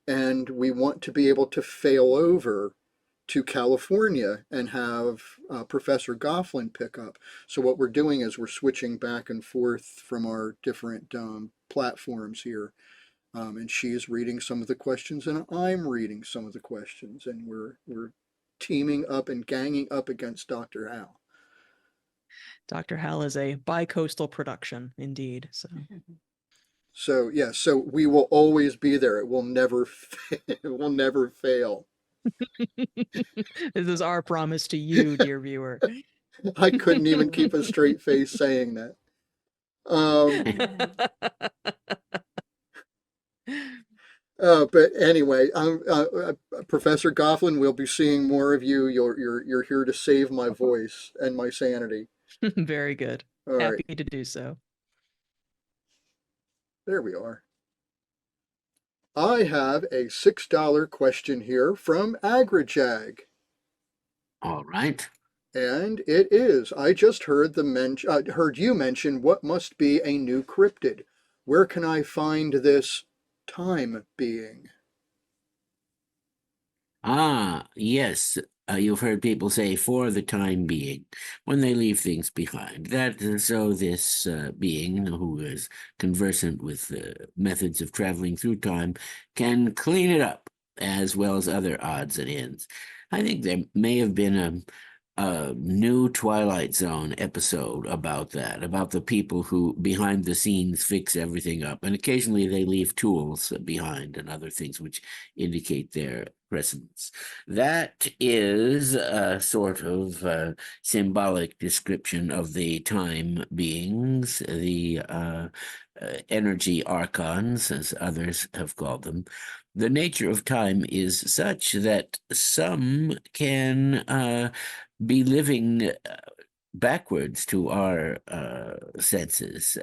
and we want to be able to fail over to California and have Professor Gofflin pick up. So what we're doing is we're switching back and forth from our different platforms here. And she's reading some of the questions, and I'm reading some of the questions, and we're teaming up and ganging up against Dr. Hal. Dr. Hal is a bi-coastal production, indeed. So yeah, so we will always be there. It will never fail. This is our promise to you, dear viewer. I couldn't even keep a straight face saying that. But anyway, Professor Gofflin, we'll be seeing more of you. You're here to save my voice and my sanity. Very good. All right, Happy to do so. there we are. I have a $6 question here from AgriJag. All right. And it is. I just heard heard you mention what must be a new cryptid. Where can I find this time being? Ah, yes. You've heard people say for the time being, when they leave things behind. That so this being who is conversant with methods of traveling through time can clean it up as well as other odds and ends. I think there may have been a new Twilight Zone episode about that, about the people who behind the scenes fix everything up. And occasionally they leave tools behind and other things which indicate their presence. That is a sort of symbolic description of the time beings, the energy archons, as others have called them. The nature of time is such that some can be living backwards to our senses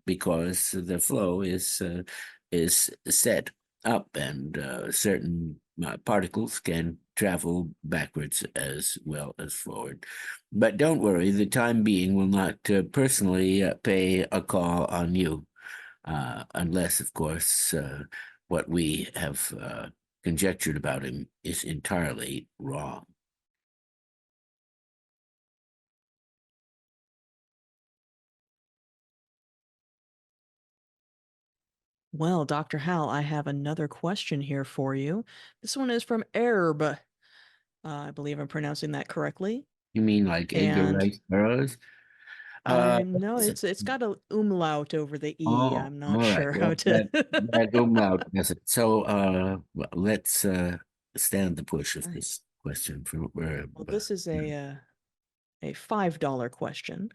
because the flow is set up, and certain particles can travel backwards as well as forward. But don't worry, the time being will not personally pay a call on you, unless, of course, what we have conjectured about him is entirely wrong. Well, Dr. Hal, I have another question here for you. This one is from Erb. I believe I'm pronouncing that correctly. You mean like Edgar And Rice Burroughs? no, it's got a umlaut over the E. Oh, I'm not all right. sure how Well, to. that umlaut does it. So, let's stand the push of this question from where. Well, this is a $5 question,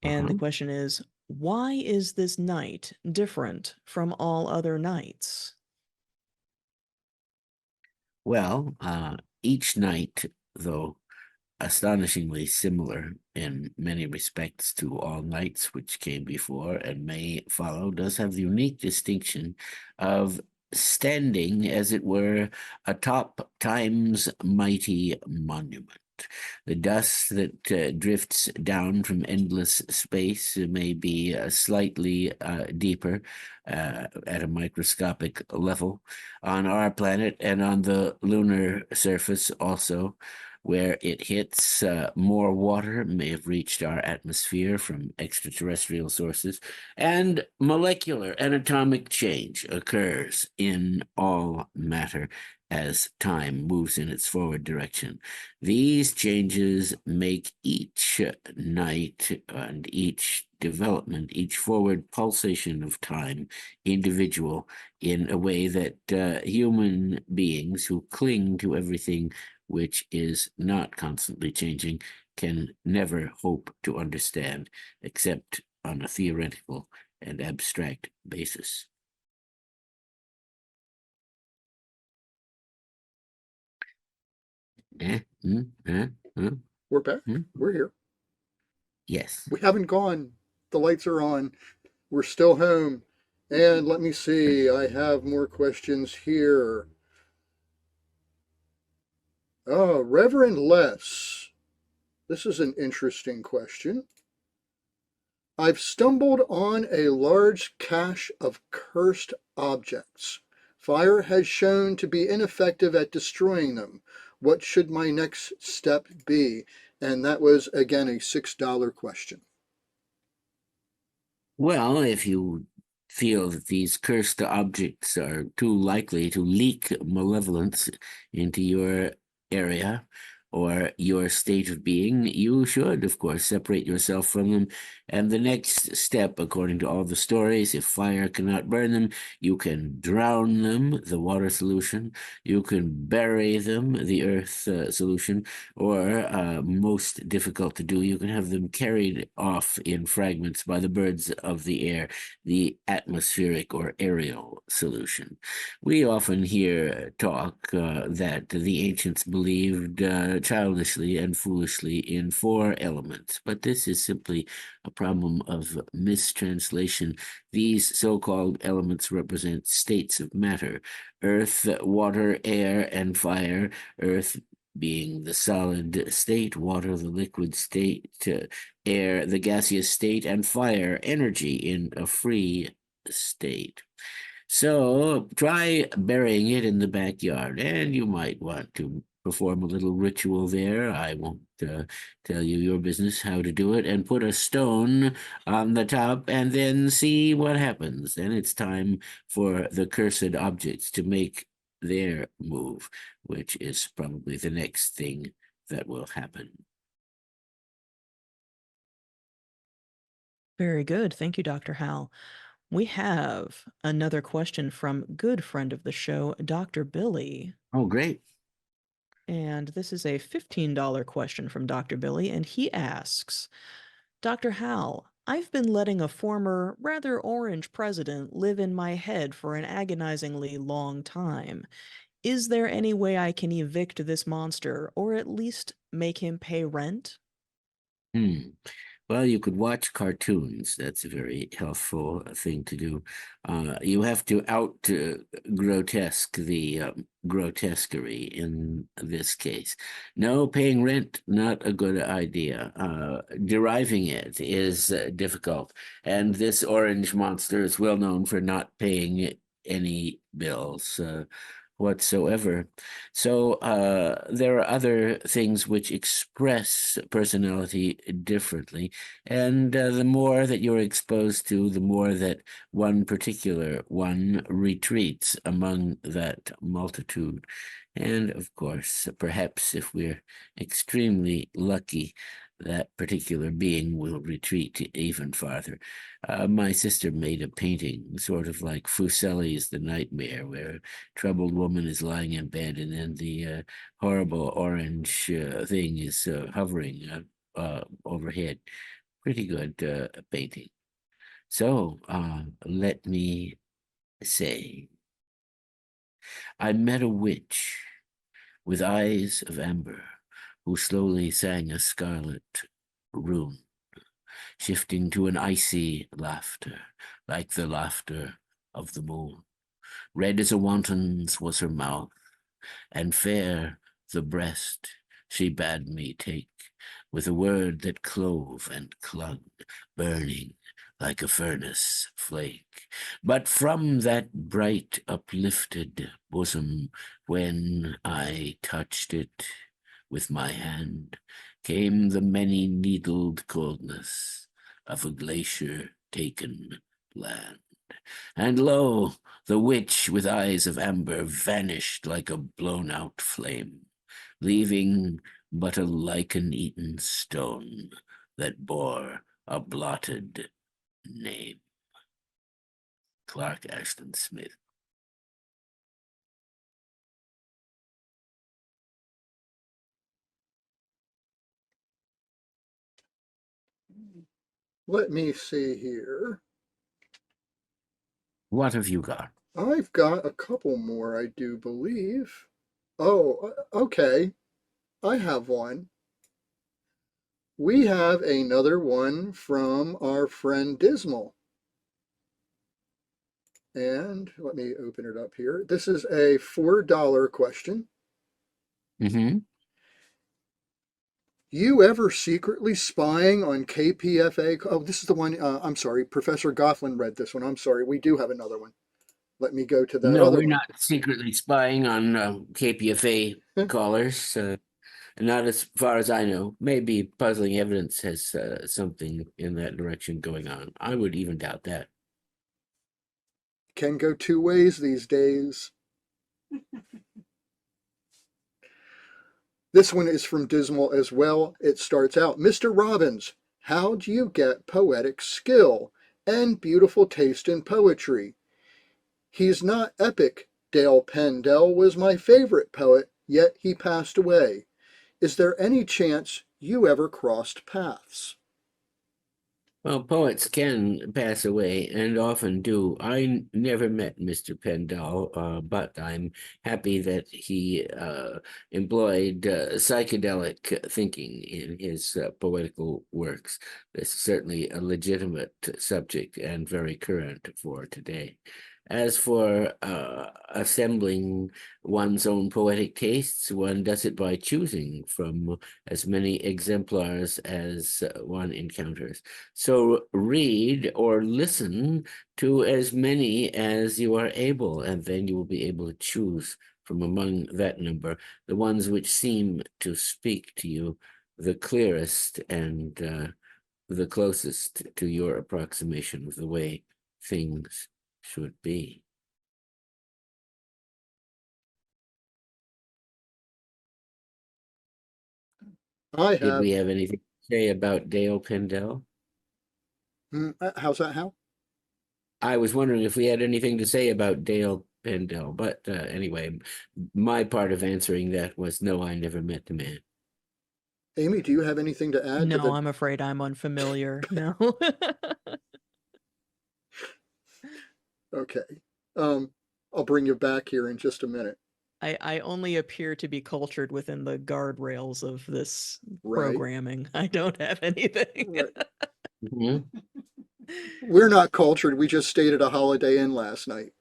and the question is, why is this night different from all other nights? Well, each night, though astonishingly similar in many respects to all nights which came before and may follow, does have the unique distinction of standing, as it were, atop time's mighty monument. The dust that drifts down from endless space may be slightly deeper at a microscopic level on our planet and on the lunar surface also, where it hits. More water may have reached our atmosphere from extraterrestrial sources, and molecular and atomic change occurs in all matter as time moves in its forward direction. These changes make each night and each development, each forward pulsation of time individual in a way that human beings who cling to everything which is not constantly changing can never hope to understand except on a theoretical and abstract basis. We're back. We're here. Yes. We haven't gone. The lights are on. We're still home. And let me see. I have more questions here. Oh, Reverend Les. This is an interesting question. I've stumbled on a large cache of cursed objects. Fire has shown to be ineffective at destroying them. What should my next step be? And that was, again, a $6 question. Well, if you feel that these cursed objects are too likely to leak malevolence into your area, or your state of being, you should, of course, separate yourself from them. And the next step, according to all the stories, if fire cannot burn them, you can drown them, the water solution. You can bury them, the earth solution. Or, most difficult to do, you can have them carried off in fragments by the birds of the air, the atmospheric or aerial solution. We often hear talk that the ancients believed childishly and foolishly in 4 elements, but this is simply a problem of mistranslation. These so-called elements represent states of matter: earth, water, air, and fire. Earth being the solid state, water the liquid state, air the gaseous state, and fire energy in a free state. So try burying it in the backyard, and you might want to perform a little ritual there. I won't tell you your business how to do it, and put a stone on the top, and then see what happens. Then it's time for the cursed objects to make their move, which is probably the next thing that will happen. Very good. Thank you, Dr. Hal. We have another question from good friend of the show, Dr. Billy. Oh, great. And this is a $15 question from Dr. Billy, and he asks, Dr. Hal, I've been letting a former, rather orange president live in my head for an agonizingly long time. Is there any way I can evict this monster, or at least make him pay rent? Well, you could watch cartoons. That's a very helpful thing to do. You have to grotesque the grotesquerie in this case. No, paying rent, not a good idea. Deriving it is difficult. And this orange monster is well known for not paying any bills whatsoever. So there are other things which express personality differently, and the more that you're exposed to, the more that one particular one retreats among that multitude. And of course, perhaps if we're extremely lucky, that particular being will retreat even farther. My sister made a painting, sort of like Fuseli's The Nightmare, where a troubled woman is lying in bed and then the horrible orange thing is hovering overhead. Pretty good painting. So let me say, I met a witch with eyes of amber who slowly sang a scarlet rune, shifting to an icy laughter, like the laughter of the moon. Red as a wanton's was her mouth, and fair the breast she bade me take, with a word that clove and clung, burning like a furnace flake. But from that bright uplifted bosom, when I touched it with my hand, came the many-needled coldness of a glacier-taken land. And lo, the witch with eyes of amber vanished like a blown-out flame, leaving but a lichen-eaten stone that bore a blotted name. Clark Ashton Smith. Let me see here. What have you got? I've got a couple more, I do believe. Oh, okay. I have one. We have another one from our friend Dismal. And let me open it up here. This is a $4 question. Mm-hmm. You ever secretly spying on KPFA? Oh, this is the one. I'm sorry. Professor Gofflin read this one. I'm sorry. We do have another one. Let me go to that No, other we're one. not secretly spying on KPFA callers. Not as far as I know. Maybe puzzling evidence has something in that direction going on. I would even doubt that. Can go two ways these days. This one is from Dismal as well. It starts out, Mr. Robins, how do you get poetic skill and beautiful taste in poetry? He's not epic. Dale Pendell was my favorite poet, yet he passed away. Is there any chance you ever crossed paths? Well, poets can pass away and often do. I never met Mr. Pendell, but I'm happy that he employed psychedelic thinking in his poetical works. This is certainly a legitimate subject and very current for today. As for assembling one's own poetic tastes, one does it by choosing from as many exemplars as one encounters. So read or listen to as many as you are able, and then you will be able to choose from among that number the ones which seem to speak to you the clearest and the closest to your approximation of the way things should be. Did we have anything to say about Dale Pendell? How's that, Hal? I was wondering if we had anything to say about Dale Pendell, but anyway, my part of answering that was no, I never met the man. Amy, do you have anything to add? No, I'm afraid I'm unfamiliar. No. Okay. I'll bring you back here in just a minute. I only appear to be cultured within the guardrails of this Right. programming. I don't have anything. Right. Mm-hmm. We're not cultured. We just stayed at a Holiday Inn last night.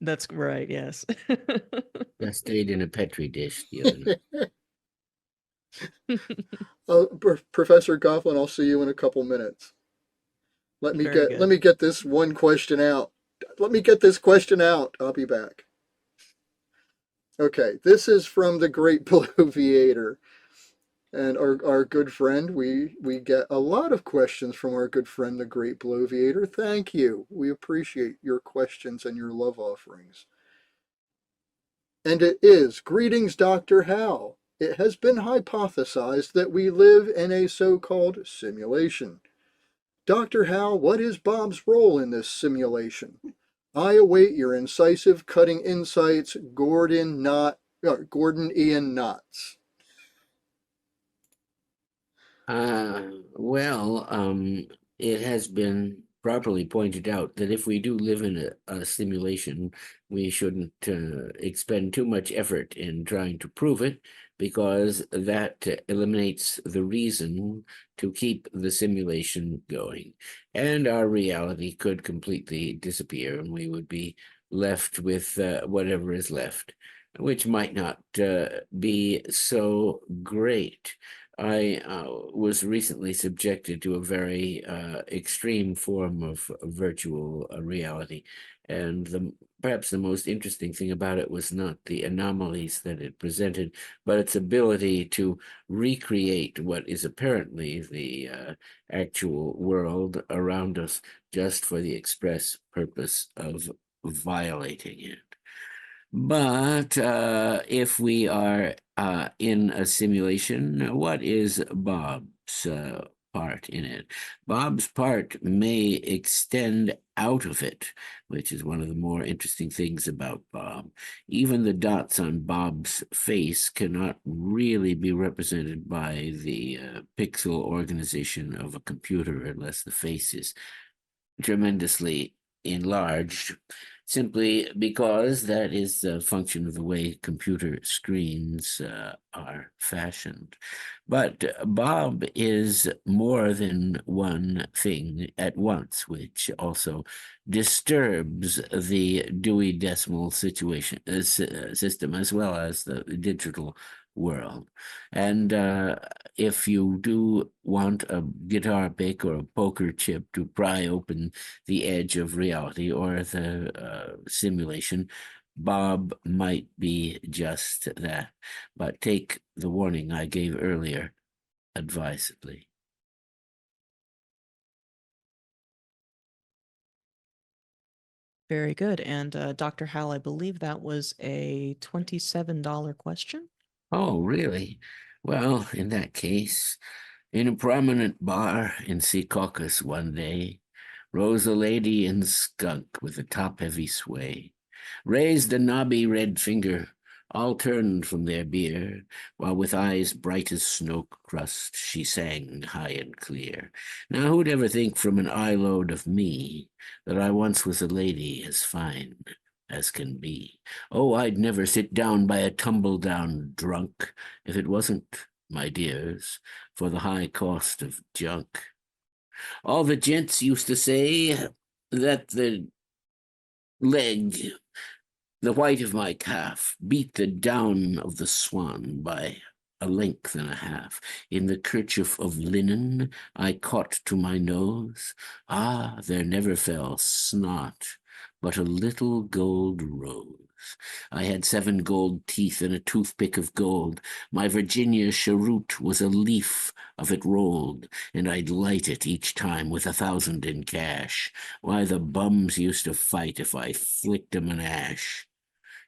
That's right, yes. I stayed in a Petri dish the other night. Professor Gofflin, I'll see you in a couple minutes. Let me get this one question out. Let me get this question out. I'll be back. Okay, this is from the Great Bloviator. And our good friend, we get a lot of questions from our good friend, the Great Bloviator. Thank you. We appreciate your questions and your love offerings. And it is, greetings, Dr. Hal. It has been hypothesized that we live in a so-called simulation. Dr. Hal, what is Bob's role in this simulation? I await your incisive, cutting insights, Gordon Ian Knotts. It has been properly pointed out that if we do live in a simulation, we shouldn't expend too much effort in trying to prove it, because that eliminates the reason to keep the simulation going. And our reality could completely disappear, and we would be left with whatever is left, which might not be so great. I was recently subjected to a very extreme form of virtual reality, and perhaps the most interesting thing about it was not the anomalies that it presented, but its ability to recreate what is apparently the actual world around us, just for the express purpose of violating it. But if we are in a simulation, what is Bob's part in it? Bob's part may extend out of it, which is one of the more interesting things about Bob. Even the dots on Bob's face cannot really be represented by the pixel organization of a computer unless the face is tremendously enlarged, simply because that is a function of the way computer screens are fashioned. But Bob is more than one thing at once, which also disturbs the Dewey Decimal system, as well as the digital world. And if you do want a guitar pick or a poker chip to pry open the edge of reality or the simulation, Bob might be just that. But take the warning I gave earlier advisedly. Very good. And Dr. Hal, I believe that was a $27 question. Oh, really? Well, in that case, in a prominent bar in Secaucus one day, rose a lady in skunk with a top-heavy sway, raised a knobby red finger, all turned from their beer, while with eyes bright as snow crust she sang high and clear. Now who'd ever think from an eye-load of me that I once was a lady as fine as can be? Oh, I'd never sit down by a tumble-down drunk if it wasn't, my dears, for the high cost of junk. All the gents used to say that the leg, the white of my calf, beat the down of the swan by a length and a half. In the kerchief of linen I caught to my nose, there never fell snot, but a little gold rose. I had 7 gold teeth and a toothpick of gold. My Virginia cheroot was a leaf of it rolled, and I'd light it each time with 1,000 in cash. Why, the bums used to fight if I flicked 'em an ash.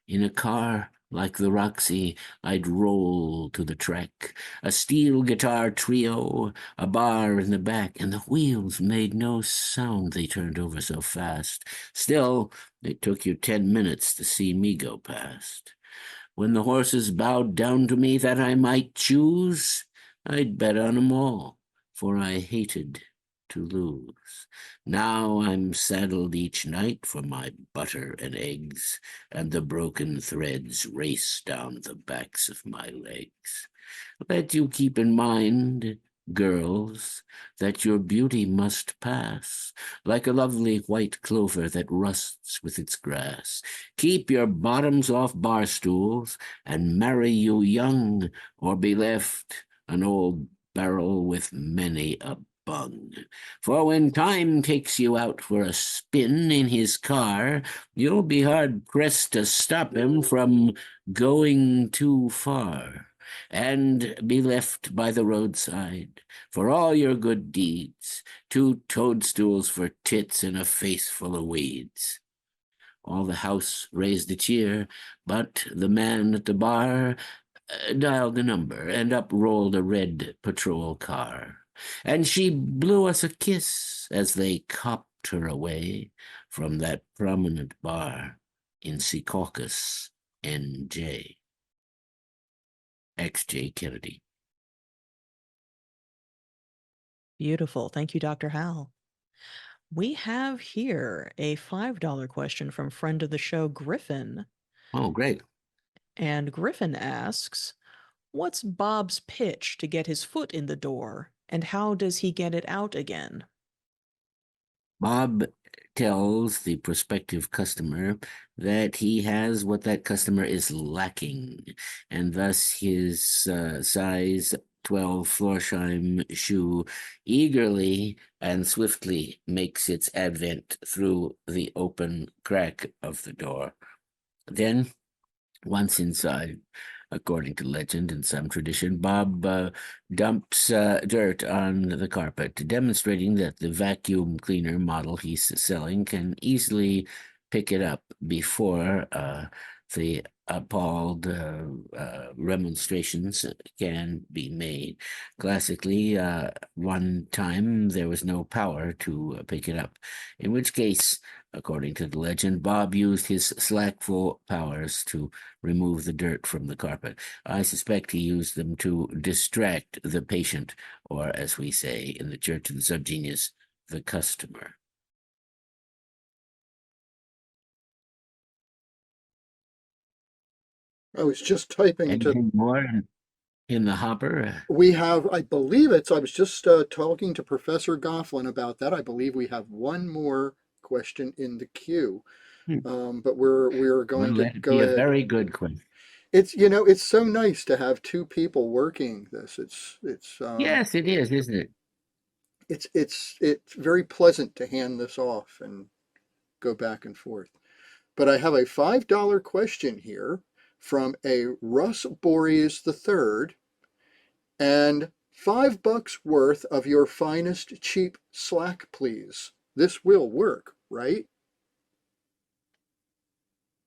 In a car like the Roxy, I'd roll to the track, a steel guitar trio, a bar in the back, and the wheels made no sound, they turned over so fast. Still, it took you 10 minutes to see me go past. When the horses bowed down to me that I might choose, I'd bet on 'em all, for I hated to lose. Now I'm saddled each night for my butter and eggs, and the broken threads race down the backs of my legs. Let you keep in mind, girls, that your beauty must pass, like a lovely white clover that rusts with its grass. Keep your bottoms off bar stools, and marry you young, or be left an old barrel with many a bung. For when time takes you out for a spin in his car, you'll be hard-pressed to stop him from going too far, and be left by the roadside for all your good deeds, 2 toadstools for tits and a face full of weeds. All the house raised a cheer, but the man at the bar dialed a number, and up rolled a red patrol car. And she blew us a kiss as they copped her away from that prominent bar in Secaucus, N.J. X.J. Kennedy. Beautiful. Thank you, Dr. Hal. We have here a $5 question from friend of the show, Griffin. Oh, great. And Griffin asks, what's Bob's pitch to get his foot in the door, and how does he get it out again? Bob tells the prospective customer that he has what that customer is lacking, and thus his size 12 Florsheim shoe eagerly and swiftly makes its advent through the open crack of the door. Then, once inside, according to legend and some tradition, Bob dumps dirt on the carpet, demonstrating that the vacuum cleaner model he's selling can easily pick it up before the appalled remonstrations can be made. Classically, one time there was no power to pick it up, in which case, according to the legend, Bob used his slackful powers to remove the dirt from the carpet. I suspect he used them to distract the patient, or as we say in the Church of the Subgenius, the customer. I was just typing Anything more in the hopper? We have, I believe I was just talking to Professor Gofflin about that. I believe we have one more question in the queue. But we're going to go ahead. A very good question. It's it's so nice to have 2 people working this. It's Yes, it is, isn't it? It's very pleasant to hand this off and go back and forth. But I have a $5 question here from a Russ Boreas III, and $5 worth of your finest cheap slack, please. This will work, right?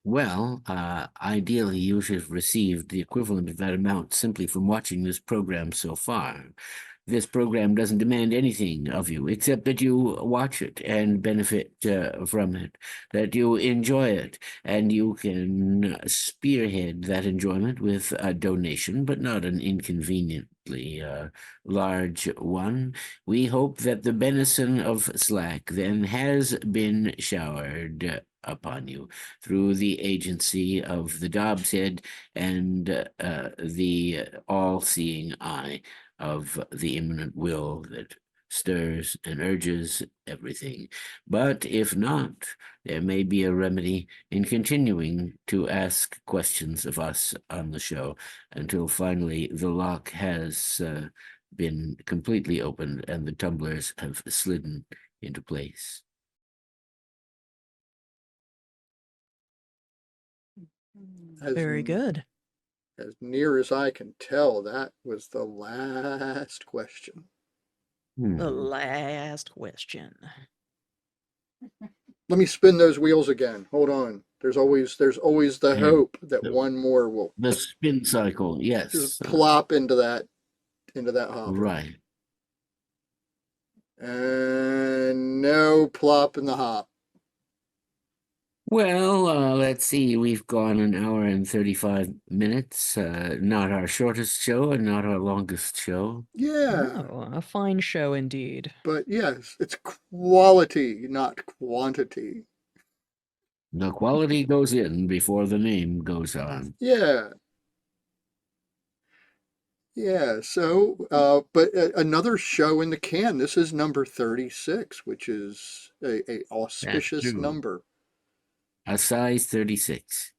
Well, ideally, you should have received the equivalent of that amount simply from watching this program so far. This program doesn't demand anything of you except that you watch it and benefit from it, that you enjoy it, and you can spearhead that enjoyment with a donation, but not an inconveniently large one. We hope that the benison of slack then has been showered upon you through the agency of the Dobbs head and the all-seeing eye of the immanent will that stirs and urges everything. But if not, there may be a remedy in continuing to ask questions of us on the show until finally the lock has been completely opened and the tumblers have slidden into place. Very good. As near as I can tell, that was the last question. The last question. Let me spin those wheels again. Hold on. There's always the hope that one more will The spin cycle, yes. just plop into that hopper. Right. And no plop in the hop. Well, let's see. We've gone an hour and 35 minutes. Not our shortest show and not our longest show. Yeah. Oh, a fine show indeed. But yes, it's quality, not quantity. The quality goes in before the name goes on. Yeah. Yeah, so, but another show in the can. This is number 36, which is a auspicious number. A size 36.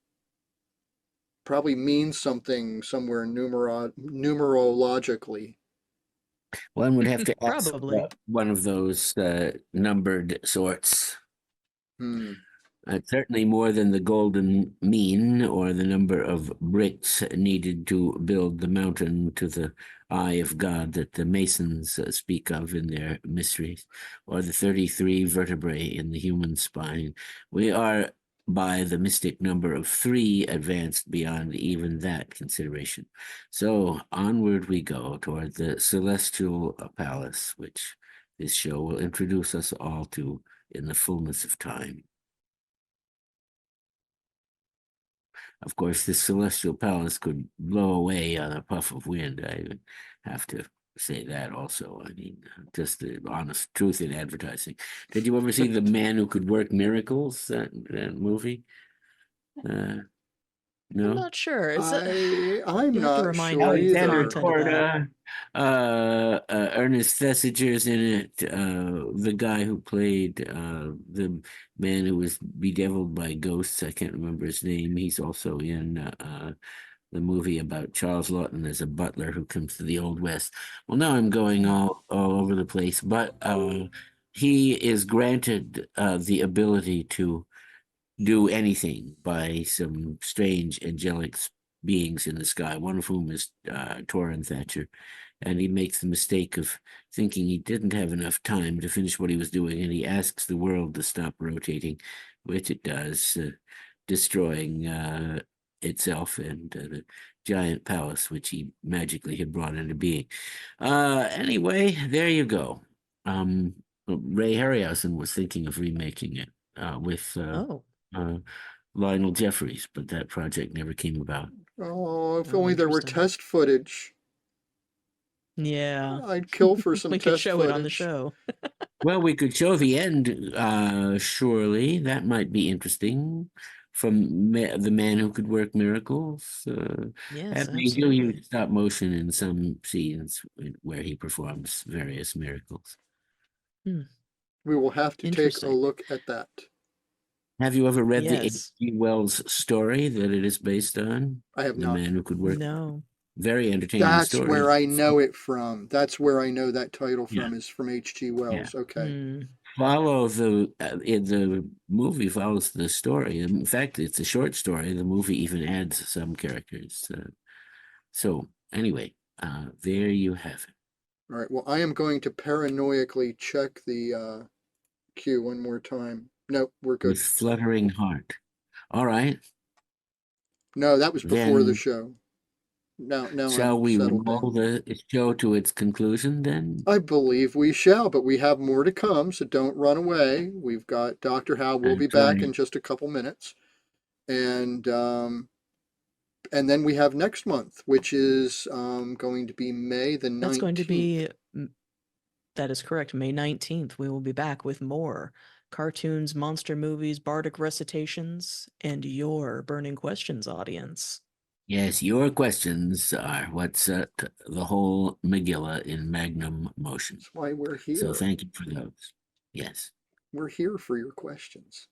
Probably means something somewhere numerologically. One would have to ask Probably. one of those numbered sorts. Certainly more than the golden mean or the number of bricks needed to build the mountain to the eye of God that the Masons speak of in their mysteries, or the 33 vertebrae in the human spine. We are, by the mystic number of 3, advanced beyond even that consideration. So onward we go toward the celestial palace, which this show will introduce us all to in the fullness of time. Of course, this celestial palace could blow away on a puff of wind. I would have to say that also. I mean, just the honest truth in advertising. Did you ever see The Man Who Could Work Miracles, that movie? No? I'm not sure. Is it? I'm You have to not remind sure me the Alexander either. content of that. Korda, Ernest Thesiger's in it. The guy who played the man who was bedeviled by ghosts, I can't remember his name. He's also in the movie about Charles Lawton as a butler who comes to the Old West. Well, now I'm going all over the place, but he is granted the ability to do anything by some strange angelic beings in the sky, one of whom is Torrin Thatcher. And he makes the mistake of thinking he didn't have enough time to finish what he was doing, and he asks the world to stop rotating, which it does, destroying itself and the giant palace which he magically had brought into being. Anyway, there you go. Ray Harryhausen was thinking of remaking it with Lionel Jeffries, but that project never came about. Oh, if Oh, only there were interesting. test footage. Yeah. I'd kill for some We test could show footage. it on the show. Well, we could show the end, surely. That might be interesting. From The Man Who Could Work Miracles. Yes, And they do absolutely. use stop motion in some scenes where he performs various miracles. We will have to take a Interesting. look at that. Have you ever read the Yes. H.G. Wells story that it is based on? I have The not. Man Who Could Work. No. Very entertaining That's story. where I know it from. That's where I know that title Yeah. from, is from H.G. Wells. Okay. Follow the movie follows the story. In fact, it's a short story. The movie even adds some characters. So anyway, there you have it. All right. Well, I am going to paranoidally check the queue one more time. Nope, we're good. With fluttering heart. All right. No, that was before the Then show. Now shall I'm we settled roll down. the show to its conclusion then? I believe we shall, but we have more to come, so don't run away. We've got Dr. Howe will be That's back in right. just a couple minutes. And then we have next month, which is going to be May the 19th. That's going to be, that is correct, May 19th. We will be back with more cartoons, monster movies, bardic recitations, and your burning questions, audience. Yes, your questions are what set the whole Megillah in magnum motion. That's why we're here. So thank you for those. Yes. We're here for your questions.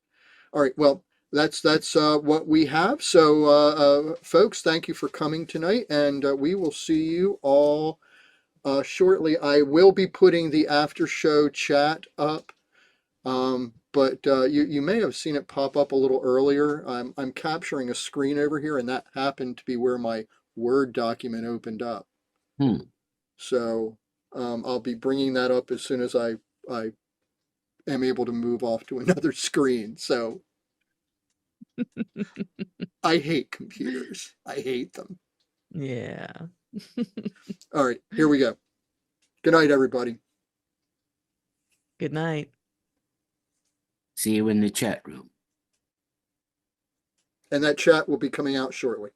All right, well, that's what we have. So, folks, thank you for coming tonight, and we will see you all shortly. I will be putting the after show chat up, but you may have seen it pop up a little earlier. I'm capturing a screen over here, and that happened to be where my Word document opened up. So I'll be bringing that up as soon as I am able to move off to another screen. So I hate computers. I hate them. Yeah. All right, here we go. Good night, everybody. Good night. See you in the chat room. And that chat will be coming out shortly.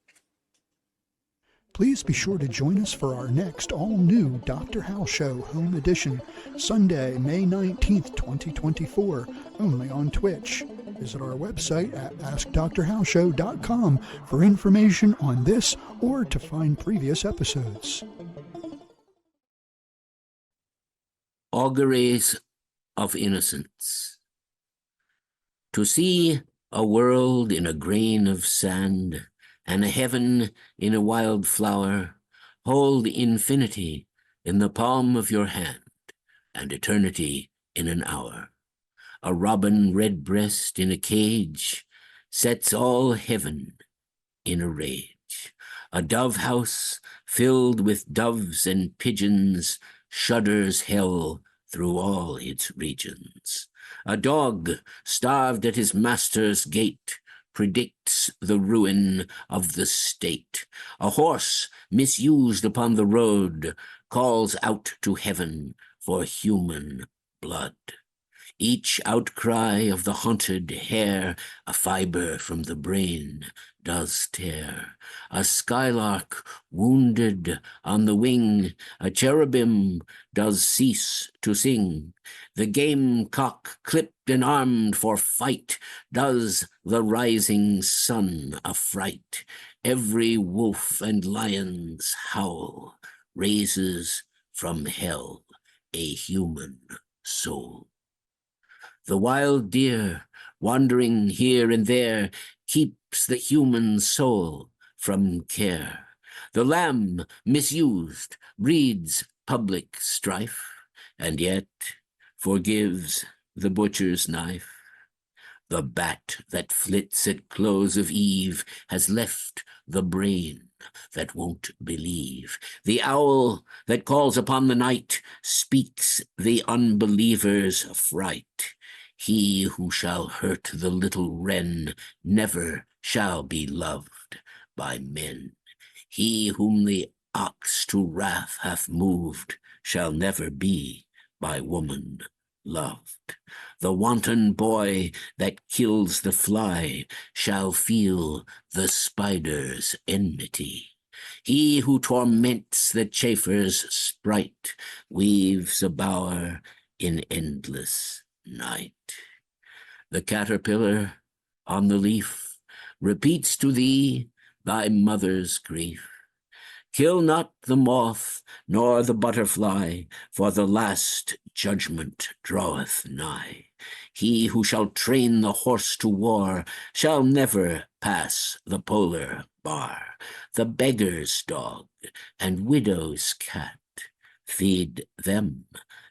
Please be sure to join us for our next all-new Dr. Howe Show Home Edition, Sunday, May 19th, 2024, only on Twitch. Visit our website at AskDrHowShow.com for information on this or to find previous episodes. Auguries of Innocence. To see a world in a grain of sand, and a heaven in a wild flower, hold infinity in the palm of your hand, and eternity in an hour. A robin redbreast in a cage sets all heaven in a rage. A dove house filled with doves and pigeons shudders hell through all its regions. A dog starved at his master's gate predicts the ruin of the state. A horse misused upon the road calls out to heaven for human blood. Each outcry of the haunted hare a fiber from the brain does tear. A skylark wounded on the wing, a cherubim does cease to sing. The gamecock clipped and armed for fight does the rising sun affright. Every wolf and lion's howl raises from hell a human soul. The wild deer, wandering here and there, keeps the human soul from care. The lamb, misused, breeds public strife, and yet forgives the butcher's knife. The bat that flits at close of eve has left the brain that won't believe. The owl that calls upon the night speaks the unbeliever's fright. He who shall hurt the little wren never shall be loved by men. He whom the ox to wrath hath moved shall never be by woman loved. The wanton boy that kills the fly shall feel the spider's enmity. He who torments the chafer's sprite weaves a bower in endless night. The caterpillar on the leaf repeats to thee thy mother's grief. Kill not the moth nor the butterfly, for the last judgment draweth nigh. He who shall train the horse to war shall never pass the polar bar. The beggar's dog and widow's cat, feed them,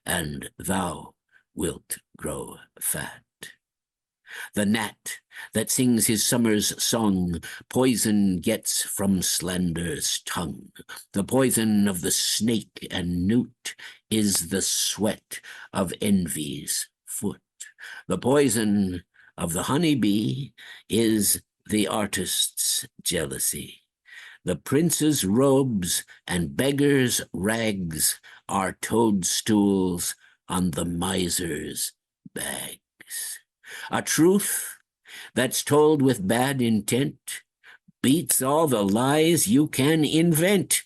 and thou wilt grow fat. The gnat that sings his summer's song poison gets from slander's tongue. The poison of the snake and newt is the sweat of envy's foot. The poison of the honeybee is the artist's jealousy. The prince's robes and beggar's rags are toadstools on the miser's bags. A truth that's told with bad intent beats all the lies you can invent.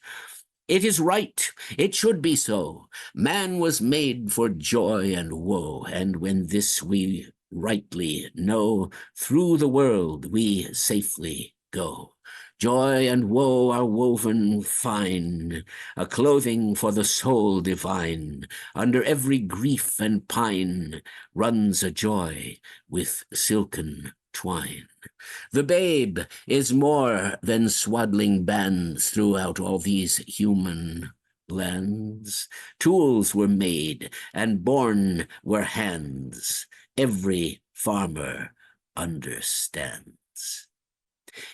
It is right, it should be so. Man was made for joy and woe, and when this we rightly know, through the world we safely go. Joy and woe are woven fine, a clothing for the soul divine. Under every grief and pine runs a joy with silken twine. The babe is more than swaddling bands throughout all these human lands. Tools were made and born were hands. Every farmer understands.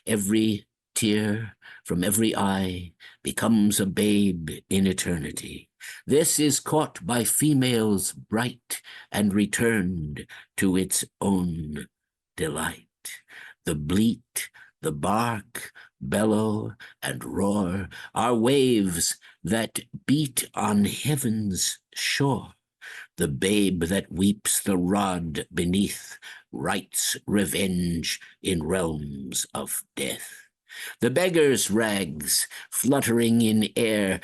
Every tear from every eye becomes a babe in eternity. This is caught by females bright and returned to its own delight. The bleat, the bark, bellow, and roar are waves that beat on heaven's shore. The babe that weeps the rod beneath writes revenge in realms of death. The beggar's rags fluttering in air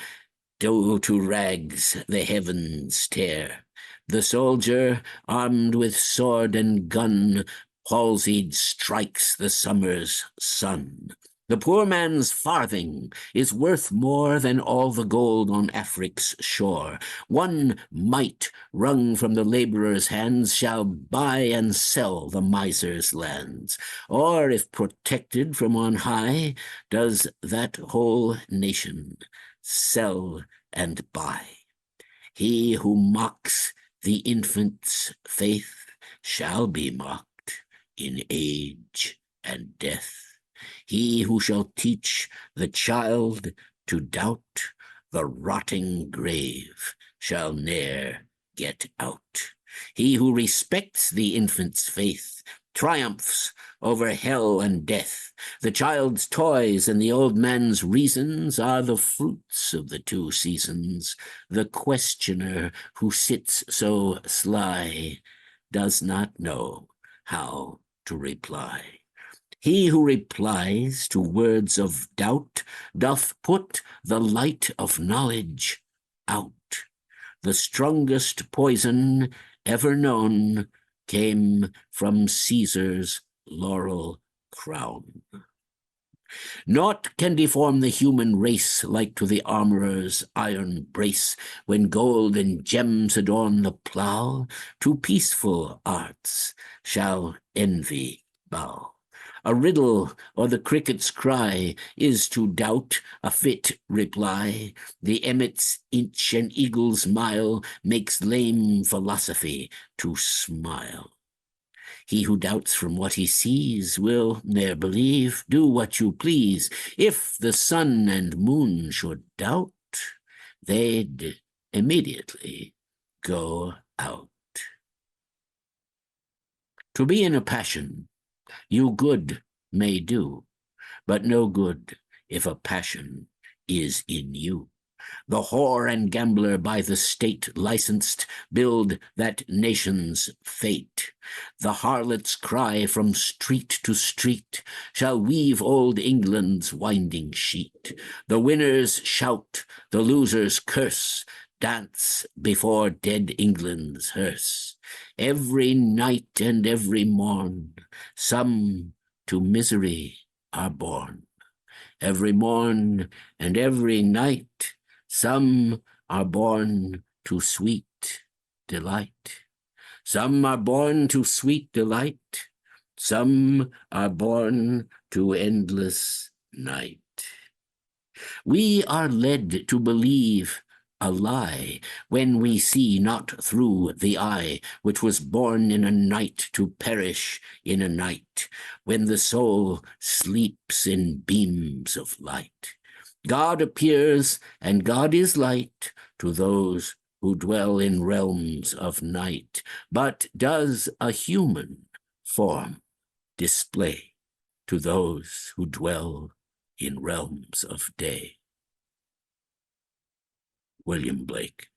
do to rags the heavens tear. The soldier, armed with sword and gun, palsied strikes the summer's sun. The poor man's farthing is worth more than all the gold on Afric's shore. One mite wrung from the laborer's hands shall buy and sell the miser's lands. Or, if protected from on high, does that whole nation sell and buy. He who mocks the infant's faith shall be mocked in age and death. He who shall teach the child to doubt the rotting grave shall ne'er get out. He who respects the infant's faith triumphs over hell and death. The child's toys and the old man's reasons are the fruits of the two seasons. The questioner who sits so sly does not know how to reply. He who replies to words of doubt doth put the light of knowledge out. The strongest poison ever known came from Caesar's laurel crown. Naught can deform the human race like to the armorer's iron brace. When gold and gems adorn the plough, to peaceful arts shall envy bow. A riddle or the cricket's cry is to doubt a fit reply. The emmet's inch and eagle's mile makes lame philosophy to smile. He who doubts from what he sees will ne'er believe. Do what you please. If the sun and moon should doubt, they'd immediately go out. To be in a passion you good may do, but no good if a passion is in you. The whore and gambler by the state licensed build that nation's fate. The harlot's cry from street to street shall weave old England's winding sheet. The winner's shout, the loser's curse, dance before dead England's hearse. Every night and every morn, some to misery are born. Every morn and every night, some are born to sweet delight. Some are born to sweet delight. Some are born to endless night. We are led to believe a lie when we see not through the eye, which was born in a night to perish in a night, when the soul sleeps in beams of light. God appears, and God is light to those who dwell in realms of night. But does a human form display? to those who dwell in realms of day. William Blake.